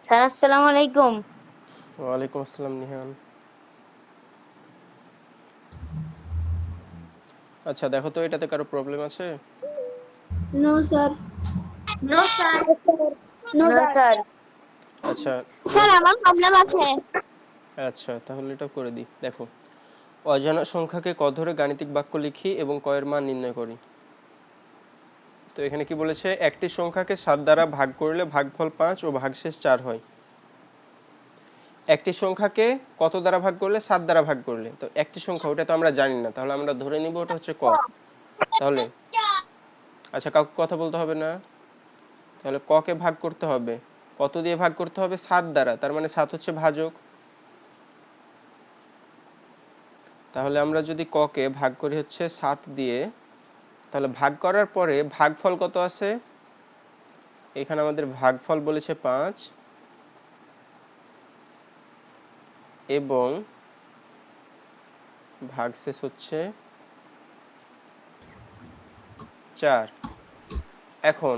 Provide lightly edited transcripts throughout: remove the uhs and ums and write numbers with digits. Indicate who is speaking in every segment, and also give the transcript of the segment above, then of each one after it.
Speaker 1: Sir আসসালামু আলাইকুম।
Speaker 2: ওয়ালাইকুম আসসালাম নিহান। আচ্ছা দেখো তো এটাতে কারো প্রবলেম আছে?
Speaker 3: No sir.
Speaker 1: No sir.
Speaker 3: No
Speaker 1: no
Speaker 3: sir.
Speaker 1: Sir.
Speaker 2: আচ্ছা
Speaker 3: স্যার আমার প্রবলেম আছে।
Speaker 2: আচ্ছা তাহলে এটা করে দিই। দেখো, অজানা সংখ্যাকে ক ধরে গাণিতিক বাক্য লিখি এবং ক এর মান নির্ণয় করি। তো এখানে কি বলেছে, একটি সংখ্যাকে 7 দ্বারা ভাগ করলে ভাগফল 5 ও ভাগশেষ 4 হয়। একটি সংখ্যাকে কত দ্বারা ভাগ করলে? 7 দ্বারা ভাগ করলে। তো একটি সংখ্যা, ওটা তো আমরা জানি না, তাহলে আমরা ধরে নিব ওটা হচ্ছে ক। তাহলে আচ্ছা, কাউকে কথা বলতে হবে না। তাহলে ক কে ভাগ করতে হবে কত দিয়ে ভাগ করতে হবে? 7 দ্বারা, তার মানে 7 হচ্ছে ভাজক। তাহলে আমরা যদি ক কে ভাগ করি হচ্ছে 7 দিয়ে, তাহলে ভাগ করার পরে ভাগফল কত আছে? এখানে আমাদের ভাগফল বলেছে 5 এবং ভাগশেষ হচ্ছে 4। এখন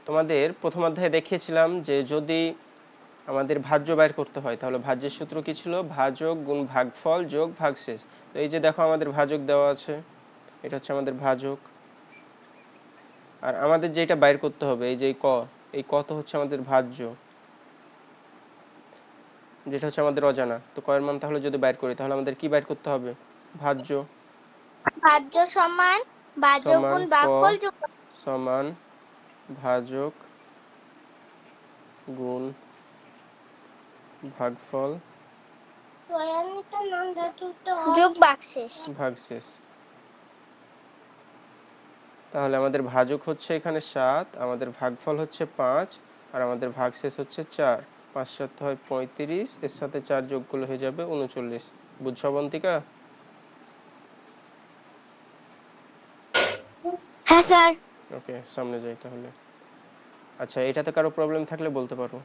Speaker 2: তোমাদের প্রথম অধ্যায়ে দেখিয়েছিলাম যে যদি আমাদের ভাজ্য বাইর করতে হয় তাহলে ভাজ্যের সূত্র কি ছিল? ভাজক গুণ ভাগফল যোগ ভাগশেষ। তো এই যে দেখো আমাদের ভাজক দেওয়া আছে, এটা হচ্ছে আমাদের ভাজক। আর আমাদের যেটা বাইর করতে হবে এই যে ক, এই ক তো হচ্ছে আমাদের ভাজ্য, যেটা হচ্ছে আমাদের অজানা। তো ক এর মান তাহলে যদি বাইর করি তাহলে আমাদের কি বাইর করতে হবে? ভাজ্য
Speaker 3: ভাজ্য সমান ভাজক
Speaker 2: সমান
Speaker 3: গুণ
Speaker 2: ক
Speaker 3: ভাগফল যোগ।
Speaker 2: সমান ভাজক গুণ ভাগফল
Speaker 3: যোগ ভাগশেষ।
Speaker 2: ভাগশেষ। তাহলে আমাদের ভাজক হচ্ছে এখানে 7, আমাদের ভাগফল হচ্ছে 5, আর আমাদের ভাগশেষ হচ্ছে 4। 5 7 হয় 35, এর সাথে 4 যোগ করলে হয়ে যাবে 39। বুঝছো অবন্তিকা?
Speaker 3: হ্যাঁ স্যার।
Speaker 2: ওকে, সামনে যাই তাহলে। আচ্ছা, এটাতে কারো প্রবলেম থাকলে বলতে পারো।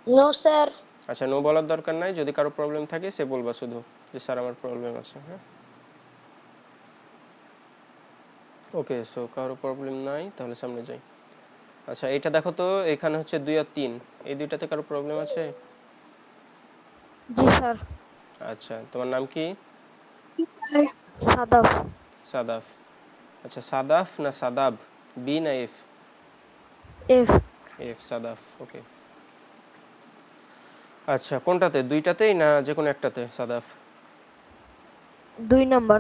Speaker 3: No sir.
Speaker 2: আচ্ছা, নো বলার দরকার নাই, যদি কারো প্রবলেম থাকে সে বলবা শুধু যে স্যার আমার প্রবলেম আছে। হ্যাঁ, ওকে, সো কারো প্রবলেম নাই, তাহলে সামনে যাই। আচ্ছা, এটা দেখো তো, এখানে হচ্ছে 2 আর 3, এই দুইটাতে কারো প্রবলেম আছে?
Speaker 4: জি স্যার।
Speaker 2: আচ্ছা, তোমার নাম কি?
Speaker 3: স্যার
Speaker 4: সাদাফ।
Speaker 2: সাদাফ। আচ্ছা, সাদাফ না সাদাব? বি না এফ?
Speaker 4: এফ।
Speaker 2: এফ, সাদাফ। ওকে। আচ্ছা, কোনটাতে? দুইটাতেই না যে কোনো একটাতে সাদাফ?
Speaker 4: 2 নম্বর।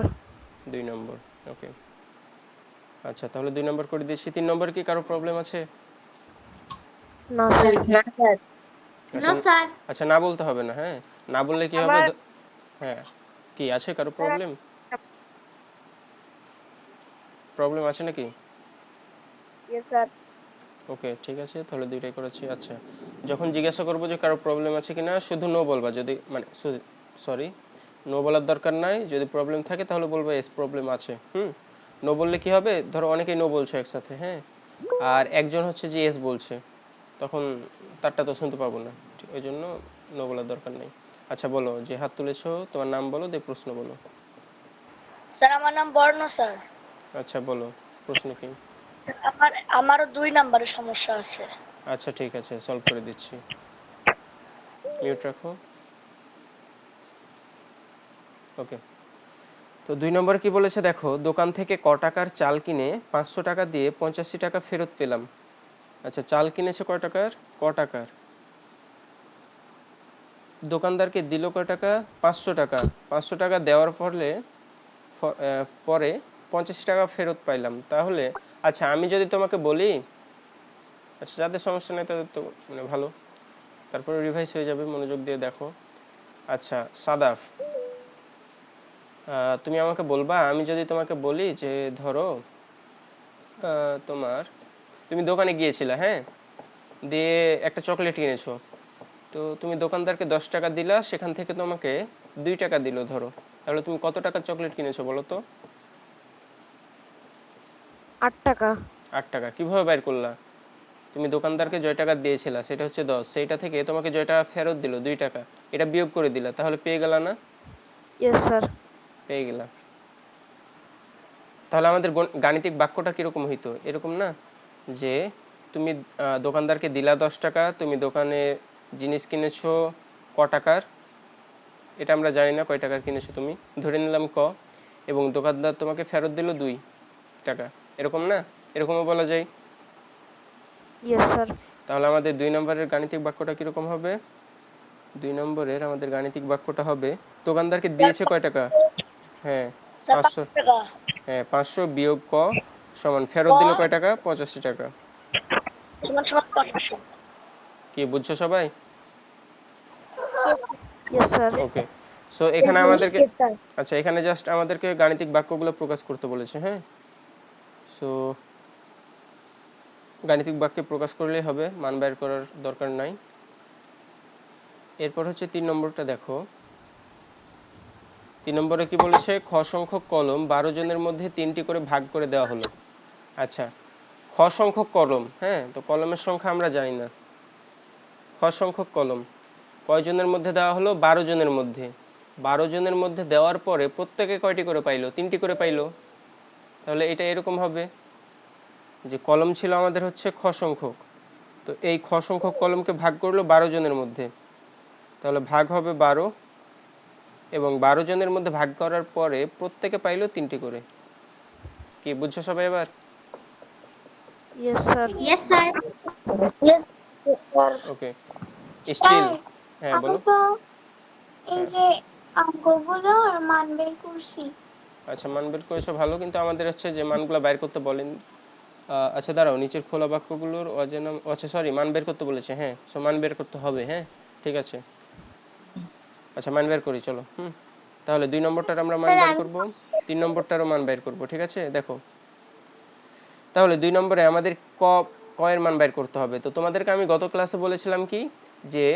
Speaker 2: 2 নম্বর। ওকে। আচ্ছা, তাহলে 2 নম্বর করে দিয়েছি। 3 নম্বর কি কারো প্রবলেম আছে?
Speaker 4: না স্যার।
Speaker 1: না স্যার।
Speaker 2: আচ্ছা
Speaker 1: নো স্যার।
Speaker 2: আচ্ছা, না বলতে হবে না। হ্যাঁ, না বললে কি হবে?
Speaker 3: আমার
Speaker 2: হ্যাঁ, কি আছে কারো প্রবলেম? প্রবলেম আছে নাকি?
Speaker 3: Yes sir.
Speaker 2: ওকে, ঠিক আছে, তাহলে দুইটাই করেছি। আচ্ছা, যখন জিজ্ঞাসা করবো যে কারো প্রবলেম আছে কিনা, শুধু নো বলবা। যদি মানে সরি, নো বলার দরকার নাই। যদি প্রবলেম থাকে তাহলে বলবো এস প্রবলেম আছে। নো বললে কি হবে, ধরো অনেকেই নো বলছে একসাথে, হ্যাঁ, আর একজন হচ্ছে যে এস বলছে, তখন তারটা তো শুনতে পাবো না, ঠিক ওই জন্য নো বলার দরকার নেই। আচ্ছা বলো, যে হাত তুলেছো তোমার নাম বলো, দিয়ে প্রশ্ন বলো।
Speaker 3: স্যার আমার নাম বর্ণ স্যার।
Speaker 2: আচ্ছা বলো, প্রশ্ন কি?
Speaker 3: আমারও 2 নম্বরের সমস্যা আছে।
Speaker 2: আচ্ছা ঠিক আছে, সলভ করে দিচ্ছি। মিউট রাখো। ওকে। তো 2 নম্বরে কি বলেছে দেখো, দোকান থেকে ক টাকার চাল কিনে 500 টাকা দিয়ে 85 টাকা ফেরত পেলাম। আচ্ছা, চাল কিনেছে কয় টাকার? ক টাকার। দোকানদারকে দিল কয় টাকা? 500 টাকা। 500 টাকা দেওয়ার পরে 85 টাকা ফেরত পাইলাম। তাহলে আচ্ছা, আমি যদি তোমাকে বলি, আচ্ছা যাদের সমস্যা নেই তাদের তো মানে ভালো, তারপরে রিভাইজ হয়ে যাবে, মনোযোগ দিয়ে দেখো। আচ্ছা সাদাফ, তুমি আমাকে বলবা, আমি যদি তোমাকে বলি যে ধরো তোমার, তুমি দোকানে গিয়েছিলে, হ্যাঁ, দিয়ে একটা চকলেট কিনেছো। তো তুমি দোকানদারকে 10 টাকা দিলা, সেখান থেকে তোমাকে 2 টাকা দিল ধরো। তাহলে তুমি কত টাকার চকলেট কিনেছো বলো তো?
Speaker 4: 8 টাকা।
Speaker 2: 8 টাকা। কিভাবে বাইর করলা? তুমি দোকানদারকে যে টাকা দিয়েছিলা সেটা হচ্ছে 10, সেইটা থেকে তোমাকে যে টাকা ফেরত দিল 2 টাকা, এটা বিয়োগ করে দিলা, তাহলে পেয়ে গেলা না?
Speaker 4: Yes sir.
Speaker 2: পেয়ে গেলা। তাহলে আমাদের গাণিতিক বাক্যটা কিরকম হইতো? এরকম না যে তুমি দোকানদারকে দিলা 10 টাকা, তুমি দোকানে জিনিস কিনেছো ক টাকার, এটা আমরা জানি না কয় টাকার কিনেছো তুমি, ধরে নিলাম ক, এবং দোকানদার তোমাকে ফেরত দিল 2 টাকা, এরকম না? এরকমও বলা যায়।
Speaker 4: Yes sir.
Speaker 2: তাহলে আমাদের 2 নম্বরের গাণিতিক বাক্যটা কিরকম হবে? 2 নম্বরের আমাদের গাণিতিক বাক্যটা হবে, দোকানদারকে দিয়েছে কয় টাকা? হ্যাঁ
Speaker 3: স্যার
Speaker 2: 500।
Speaker 3: 5 টাকা।
Speaker 2: হ্যাঁ 500 বিয়োগ ক সমান
Speaker 3: ক
Speaker 2: ফেরত দিল কয় টাকা? 85 টাকা।
Speaker 3: সমান সমান 500।
Speaker 2: কি বুঝছো সবাই?
Speaker 4: Yes sir.
Speaker 2: ওকে, সো এখানে আমাদেরকে, আচ্ছা এখানে জাস্ট আমাদেরকে গাণিতিক বাক্যগুলো প্রকাশ করতে বলেছে। হ্যাঁ, সো গাণিতিক বাক্যে প্রকাশ করলেই হবে, মান বের করার দরকার নাই। এরপর হচ্ছে 3 নম্বরটা দেখো। 3 নম্বরে কি বলেছে? খ সংখ্যক কলম 12 জনের মধ্যে 3টি করে ভাগ করে দেওয়া হলো। আচ্ছা, খ সংখ্যক কলম, হ্যাঁ তো কলমের সংখ্যা আমরা জানি না। খ সংখ্যক কলম কয়জনের মধ্যে দেওয়া হলো? 12 জনের মধ্যে। 12 জনের মধ্যে দেওয়ার পরে প্রত্যেকে কয়টি করে পাইলো? 3টি করে পাইলো। তাহলে এটা এরকম হবে যে কলম ছিল আমাদের হচ্ছে খ সংখ্যক, তো এই খ সংখ্যক কলমকে ভাগ করলো 12 জনের মধ্যে, তাহলে ভাগ হবে 12, এবং 12 জনের মধ্যে ভাগ করার পরে প্রত্যেকে পাইলো 3টি করে। কি বুঝছো সবাই এবার?
Speaker 4: Yes sir.
Speaker 1: Yes sir.
Speaker 3: Yes sir.
Speaker 2: Okay, still, হ্যাঁ
Speaker 5: আমি
Speaker 2: বলো।
Speaker 5: তো এই
Speaker 2: হ্যাঁ,
Speaker 5: যে অঙ্কগুলোর মান বের করছি।
Speaker 2: আচ্ছা মান বের করেছো ভালো, কিন্তু আমাদের হচ্ছে যে মানগুলো বাইর করতে বলেন। আচ্ছা দাঁড়াও, নিচের খোলা বাক্যগুলোর অজানা, আচ্ছা সরি মান বের করতে বলেছে, হ্যাঁ সো মান বের করতে হবে, হ্যাঁ ঠিক আছে। আচ্ছা মান বের করি চলো। তাহলে 2 নম্বরটার আমরা মান
Speaker 5: স্যার
Speaker 2: বের
Speaker 5: আমি
Speaker 2: করব, 3 নম্বরটারও মান বের করব, ঠিক আছে। দেখো তাহলে 2 নম্বরে আমাদের ক এর মান বের করতে হবে। তো তোমাদেরকে আমি গত ক্লাসে বলেছিলাম কি, যে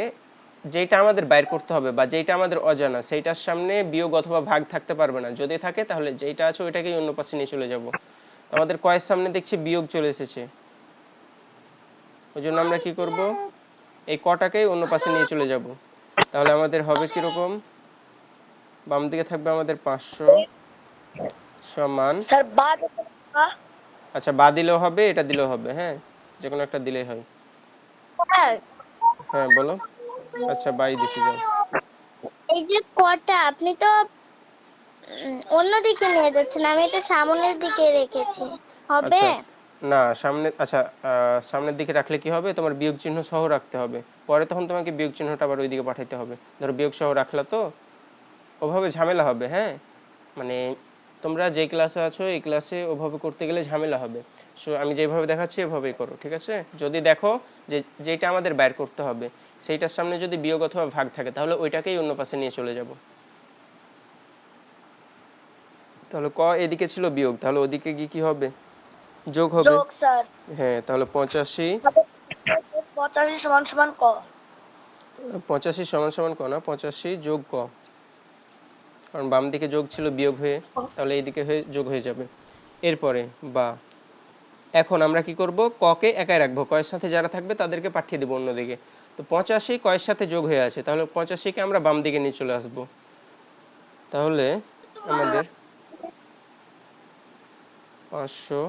Speaker 2: যেটা আমাদের বের করতে হবে বা যেটা আমাদের অজানা সেইটার সামনে বিয়োগ অথবা ভাগ থাকতে পারবে না, যদি থাকে তাহলে যেটা আছে ওইটাকেই অন্য পাশে নিয়ে চলে যাব। আমাদের কয়ের সামনে দেখছি বিয়োগ চলে এসেছে, ওই জন্য আমরা কি করব, এই কটাকেই অন্য পাশে নিয়ে চলে যাব। তাহলে আমাদের হবে কিরকম, বাম দিকে থাকবে আমাদের 500 সমান,
Speaker 3: স্যার বাদ।
Speaker 2: আচ্ছা বা দিলেও হবে, এটা দিলেও হবে, হ্যাঁ যে কোনো একটা দিলেই হয়।
Speaker 5: স্যার,
Speaker 2: হ্যাঁ বলো। আচ্ছা বাই দিছি, যাও।
Speaker 5: এই যে কটা আপনি তো অন্যদিকে নিয়ে যাচ্ছেন, আমি এটা সামনের দিকে রেখেছি, হবে?
Speaker 2: আচ্ছা না সামনে, আচ্ছা সামনের দিকে রাখলে কি হবে, তোমার বিয়োগ চিহ্ন সহ রাখতে হবে, পরে তখন তোমাকে বিয়োগ চিহ্নটা আবার ওইদিকে পাঠাইতে হবে। ধরো বিয়োগ সহ রাখলা তো ওভাবে ঝামেলা হবে, হ্যাঁ মানে তোমরা যে ক্লাসে আছো এই ক্লাসে ওভাবে করতে গেলে ঝামেলা হবে। সো আমি যেভাবে দেখাচ্ছি এভাবেই করো, ঠিক আছে। যদি দেখো যে যেটা আমাদের বের করতে হবে সেইটার সামনে যদি বিয়োগ অথবা ভাগ থাকে তাহলে ওইটাকেই অন্য পাশে নিয়ে চলে যাব। তাহলে ক এদিকে ছিল বিয়োগ, তাহলে ওদিকে গিয়ে কি হবে, যোগ হবে।
Speaker 3: যোগ স্যার।
Speaker 2: হ্যাঁ তাহলে 85,
Speaker 3: 85 সমান সমান ক।
Speaker 2: 85 সমান সমান ক না, 85 যোগ ক, কারণ বাম দিকে যোগ ছিল বিয়োগ হয়ে, তাহলে এইদিকে হয়ে যোগ হয়ে যাবে। এরপরে বা, এখন আমরা কি করব, ক কে একাই রাখবো, কয়ের সাথে যারা থাকবে তাদেরকে পাঠিয়ে দেবো অন্যদিকে। তো 85 কয়ের সাথে যোগ হয়ে আছে, তাহলে 85 কে আমরা বাম দিকে নিয়ে চলে আসব। তাহলে আমাদের 500,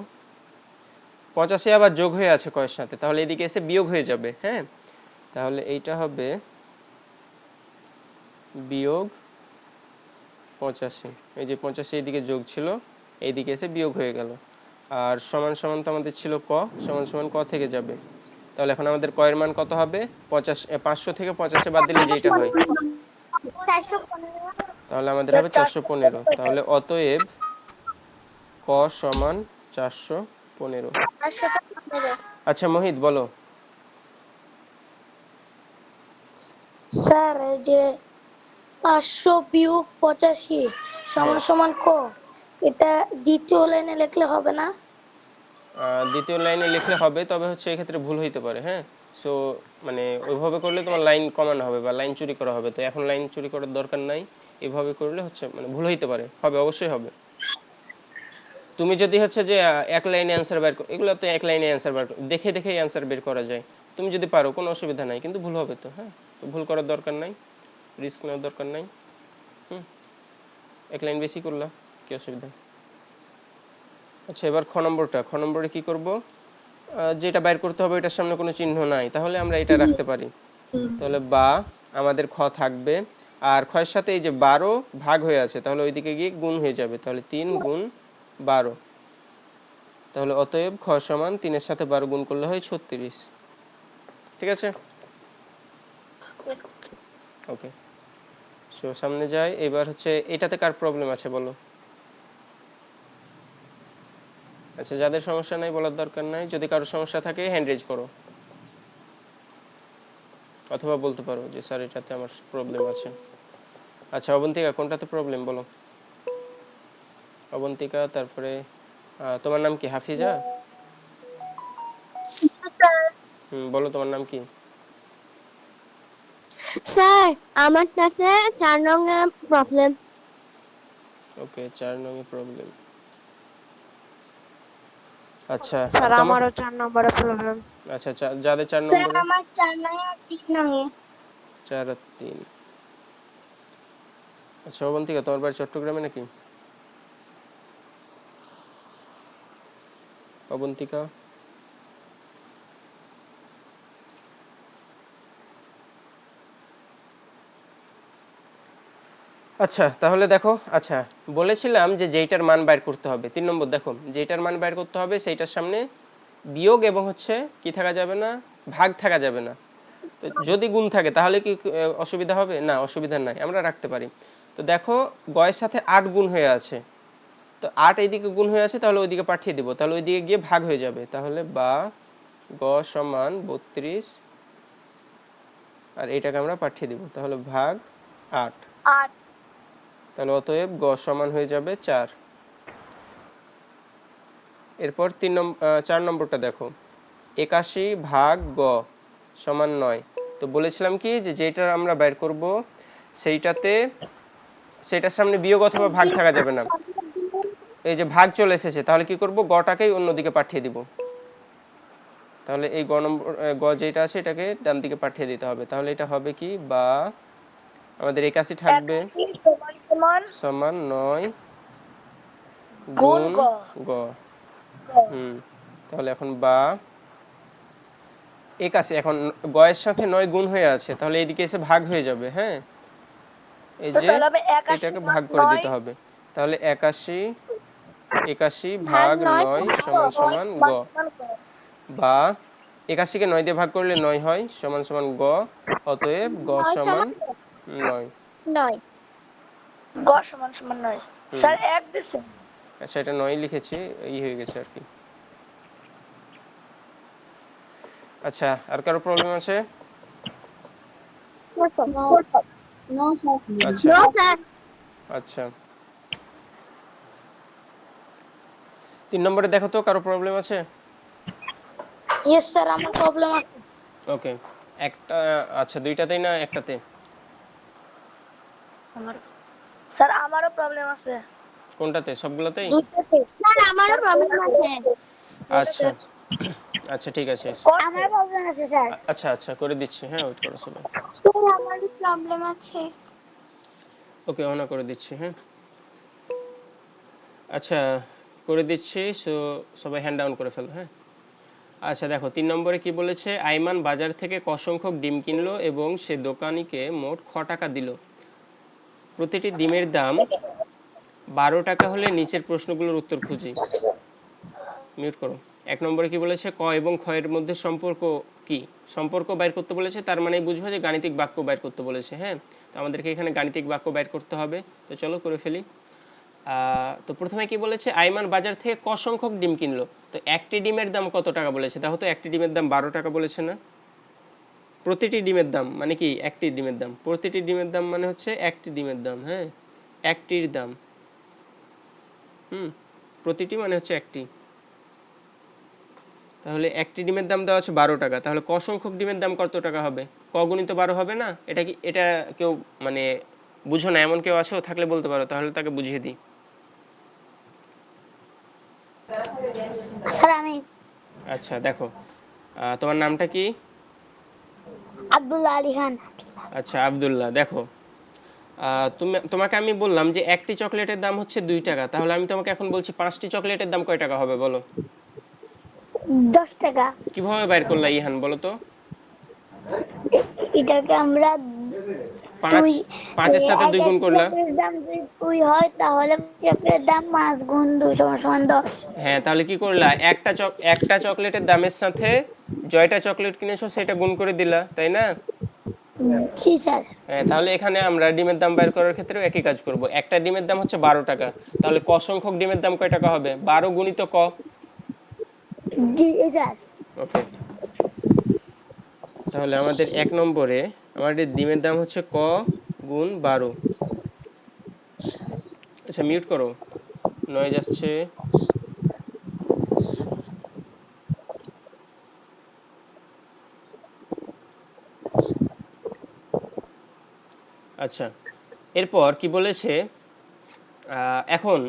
Speaker 2: 85 আবার যোগ হয়ে আছে কয়ের সাথে, তাহলে এদিকে এসে বিয়োগ হয়ে যাবে, হ্যাঁ তাহলে এইটা হবে বিয়োগ 85, এই যে 85 এইদিকে যোগ ছিল এইদিকে এসে বিয়োগ হয়ে গেল। আর সমান সমান তো আমাদের ছিল ক, সমান সমান ক থেকে যাবে, তাহলে এখন আমাদের ক এর মান কত হবে, 500 থেকে 85 বাদ দিলে যেটা হয়,
Speaker 5: 415।
Speaker 2: তাহলে আমাদের হবে 415। তাহলে অতএব ক সমান 415।
Speaker 5: 415।
Speaker 2: আচ্ছা মোহিত বলো।
Speaker 3: স্যার এই যে 500 বিয়োগ 85 সমান
Speaker 2: হ্যাঁ
Speaker 3: সমান ক, এটা দ্বিতীয় লাইনে লিখলে হবে না?
Speaker 2: দ্বিতীয় লাইনে লিখলে হবে, তবে হচ্ছে এক্ষেত্রে ভুল হইতে পারে, হ্যাঁ সো মানে ওইভাবে করলে তোমার লাইন কমানো হবে বা লাইন চুরি করা হবে, তো এখন লাইন চুরি করার দরকার নাই, এভাবে করলে হচ্ছে মানে ভুল হইতে পারে, হবে অবশ্যই হবে। তুমি যদি হচ্ছে যে এক লাইনে অ্যান্সার বের করো, এগুলো তো এক লাইনে অ্যান্সার বের দেখে দেখেই অ্যান্সার বের করা যায়, তুমি যদি পারো কোনো অসুবিধা নাই, কিন্তু ভুল হবে তো, হ্যাঁ তো ভুল করার দরকার নাই, রিস্ক নেওয়ার দরকার নাই। এক লাইন বেশি করলা কি অসুবিধা। আচ্ছা এবার খ নম্বরে কি করব, যেটা বাইর করতে হবে এটার সামনে কোনো চিহ্ন নাই, তাহলে আমরা এটা রাখতে পারি। তাহলে বা আমাদের খ থাকবে, আর খয়ের সাথে এই যে 12 ভাগ হয়ে আছে, তাহলে ওইদিকে গিয়ে গুণ হয়ে যাবে, তাহলে 3 গুণ 12। তাহলে অতএব খ সমান 3 এর সাথে 12 গুণ করলে হয় 36। ঠিক আছে, ওকে। সো সামনে যাই, এবার হচ্ছে এটাতে কার প্রবলেম আছে বলো। আচ্ছা, যাদের সমস্যা নাই বলার দরকার নাই, যদি কারো সমস্যা থাকে হ্যান্ড রেজ করো, অথবা বলতে পারো যে স্যার এটাতে আমার প্রবলেম আছে। আচ্ছা অবন্তিকা, কোনটাতে প্রবলেম বলো। অবন্তিকা, তারপরে তোমার নাম কি, হাফিজা? বলো তোমার নাম কি।
Speaker 5: স্যার আমার সাথে 4 নং প্রবলেম।
Speaker 2: ওকে, 4 নং এ প্রবলেম। আচ্ছা, আর
Speaker 4: স্যার
Speaker 2: তোমার?
Speaker 4: আমারও 4 নম্বরে প্রবলেম।
Speaker 2: আচ্ছা, যাদের 4
Speaker 5: স্যার
Speaker 2: নম্বরে।
Speaker 5: আমার 4 নং আর 3 নং এ।
Speaker 2: 4 আর 3। আচ্ছা অবন্তিকা, তোমার বাড়ি চট্টগ্রামে নাকি? অবন্তিকা, আচ্ছা তাহলে দেখো, আচ্ছা বলেছিলাম যে যেইটার মান বাইর করতে হবে, 3 নম্বর দেখো, যেইটার মান বাইর করতে হবে সেইটার সামনে বিয়োগ এবং হচ্ছে কি থাকা যাবে না, ভাগ থাকা যাবে না। তো যদি গুণ থাকে তাহলে কি অসুবিধা হবে? না, অসুবিধা নাই, আমরা রাখতে পারি। তো দেখো গয়ের সাথে 8 গুণ হয়ে আছে, তো 8 এইদিকে গুণ হয়ে আছে, তাহলে ওইদিকে পাঠিয়ে দিব, তাহলে ওইদিকে গিয়ে ভাগ হয়ে যাবে, তাহলে বা গ সমান 32, আর এইটাকে আমরা পাঠিয়ে দিব, তাহলে ভাগ 8।
Speaker 3: 8।
Speaker 2: তাহলে অতএব গ সমান হয়ে যাবে 4। এরপর 4 নম্বরটা দেখো, 81 ভাগ গ সমান 9। তো বলেছিলাম কি যে যেটা আমরা বের করব সেটার সামনে বিয়োগ অথবা ভাগ থাকা যাবে না। এই যে ভাগ চলে এসেছে, তাহলে কি করব, গটাকেই অন্যদিকে পাঠিয়ে দিব। তাহলে এই গ যেটা আছে এটাকে ডান দিকে পাঠিয়ে দিতে হবে, তাহলে এটা হবে কি, বা আমাদের 81 থাকবে
Speaker 3: 81 সমান
Speaker 2: সমান 9
Speaker 3: গুণ
Speaker 2: গুণ
Speaker 3: গ।
Speaker 2: গ। তাহলে এখন বা 81, এখন গয়ের সাথে 9 গুণ হয়ে আছে, তাহলে এইদিকে এসে ভাগ হয়ে যাবে। হ্যাঁ, এই
Speaker 3: তো
Speaker 2: যে
Speaker 3: তাহলে হবে 81
Speaker 2: এটাকে
Speaker 3: ভাগ
Speaker 2: ভাগ করে
Speaker 3: 9
Speaker 2: দিতে হবে, তাহলে 81
Speaker 5: ভাগ
Speaker 2: ভাগ
Speaker 5: 9
Speaker 2: 9 সমান
Speaker 3: সমান
Speaker 2: সমান গ,
Speaker 3: সমান গ।
Speaker 2: বা 81 কে 9 দিয়ে ভাগ করলে 9 হয়, সমান সমান গ। অতএব গ
Speaker 5: 9
Speaker 2: সমান
Speaker 5: সমান
Speaker 2: 9।
Speaker 5: 9।
Speaker 3: গ সমান সমান 9।
Speaker 2: হুম,
Speaker 3: স্যার 1 দিছেন।
Speaker 2: আচ্ছা এটা 9 লিখেছি, এই হয়ে গেছে আর কি। আচ্ছা, আর কারো প্রবলেম আছে?
Speaker 5: নো
Speaker 2: আচ্ছা
Speaker 5: স্যার।
Speaker 2: আচ্ছা, 3 নম্বরে দেখো তো কারো প্রবলেম আছে?
Speaker 3: ইয়েস স্যার আমার প্রবলেম আছে।
Speaker 2: ওকে, একটা, আচ্ছা দুইটাতেই না একটাতে?
Speaker 3: আমার স্যার আমারও প্রবলেম আছে।
Speaker 2: কোনটাতে, সবগুলোতেই?
Speaker 3: দুইটাতে।
Speaker 5: স্যার আমারও প্রবলেম আছে।
Speaker 3: ইয়েস
Speaker 2: আচ্ছা
Speaker 3: স্যার।
Speaker 2: আচ্ছা ঠিক আছে।
Speaker 5: আমার প্রবলেম আছে স্যার।
Speaker 2: আচ্ছা আচ্ছা করে দিচ্ছি, হ্যাঁ ওয়েট করো সবাই।
Speaker 5: স্যার আমারও প্রবলেম আছে।
Speaker 2: ওকে, অন করে দিচ্ছি, হ্যাঁ। আচ্ছা করে দিচ্ছি, সো সবাই হ্যান্ড ডাউন করে ফেলো, হ্যাঁ। আচ্ছা দেখো 3 নম্বরে কি বলেছে, আইমান বাজার থেকে ক সংখ্যক ডিম কিনলো এবং সে দোকানিকে মোট খ টাকা দিল। প্রতিটি ডিমের দাম 12 টাকা হলে নিচের প্রশ্নগুলোর উত্তর খুঁজি। মিউট করো। 1 নম্বরে কি বলেছে, ক এবং খ এর মধ্যে সম্পর্ক কি, সম্পর্ক বাইর করতে বলেছে, তার মানে বুঝবো যে গাণিতিক বাক্য বাইর করতে বলেছে। হ্যাঁ, তো আমাদেরকে এখানে গাণিতিক বাক্য বাইর করতে হবে, তো চলো করে ফেলি। তো প্রথমে কি বলেছে, আইমান বাজার থেকে ক সংখ্যক ডিম কিনলো, তো একটি ডিমের দাম কত টাকা বলেছে, দেখো তো একটি ডিমের দাম 12 টাকা বলেছে না। প্রতিটি ডিমের দাম মানে কি, একটি ডিমের দাম, প্রতিটি ডিমের দাম মানে হচ্ছে একটি ডিমের দাম, হ্যাঁ, একটির দাম। প্রতিটি মানে হচ্ছে একটি, তাহলে একটি ডিমের দাম দেওয়া আছে 12 টাকা, তাহলে ক সংখ্যক ডিমের দাম কত টাকা হবে, ক গুণিত 12 হবে না? এটা কি, এটা কেউ মানে বুঝো না এমন কেউ আছো, থাকলে বলতে পারো, তাহলে তাকে বুঝিয়ে দিই।
Speaker 5: স্যার আমি
Speaker 2: আচ্ছা দেখো, তোমার নামটা কি?
Speaker 5: আব্দুল্লাহ আলী খান।
Speaker 2: আচ্ছা আব্দুল্লাহ, দেখো তোমাকে আমি বললাম যে একটি চকলেটের দাম হচ্ছে 2 টাকা, তাহলে আমি তোমাকে এখন বলছি 5টি চকলেটের দাম কয় টাকা হবে বলো।
Speaker 3: 10 টাকা।
Speaker 2: কিভাবে বাইর করলা ইহান বলো তো?
Speaker 3: এটাকে আমরা
Speaker 2: 5
Speaker 3: দুই
Speaker 2: 5 এর সাথে 2
Speaker 3: একটা
Speaker 2: গুণ করলা।
Speaker 3: চকলেটের দাম যদি 2 হয় তাহলে চকলেটের দাম 5 গুণ 2 সমান সমান 10।
Speaker 2: হ্যাঁ, তাহলে কি করলা, একটা চকলেটের দামের সাথে জয়টা চকলেট কিনেছো সেটা গুণ করে দিলা, তাই না?
Speaker 3: জি স্যার।
Speaker 2: হ্যাঁ, তাহলে এখানে আমরা ডিমের দাম বের করার ক্ষেত্রেও একই কাজ করব। একটা ডিমের দাম হচ্ছে 12 টাকা, তাহলে ক সংখ্যক ডিমের দাম কয় টাকা হবে? 12 গুণিত ক।
Speaker 3: জি স্যার।
Speaker 2: ওকে, তাহলে আমাদের 1 নম্বরে আমাদের ডিমের দাম হচ্ছে ক গুণ 12। আচ্ছা, মিউট করো, নয়েজ আসছে। আচ্ছা, এরপর কি বলেছে, এখন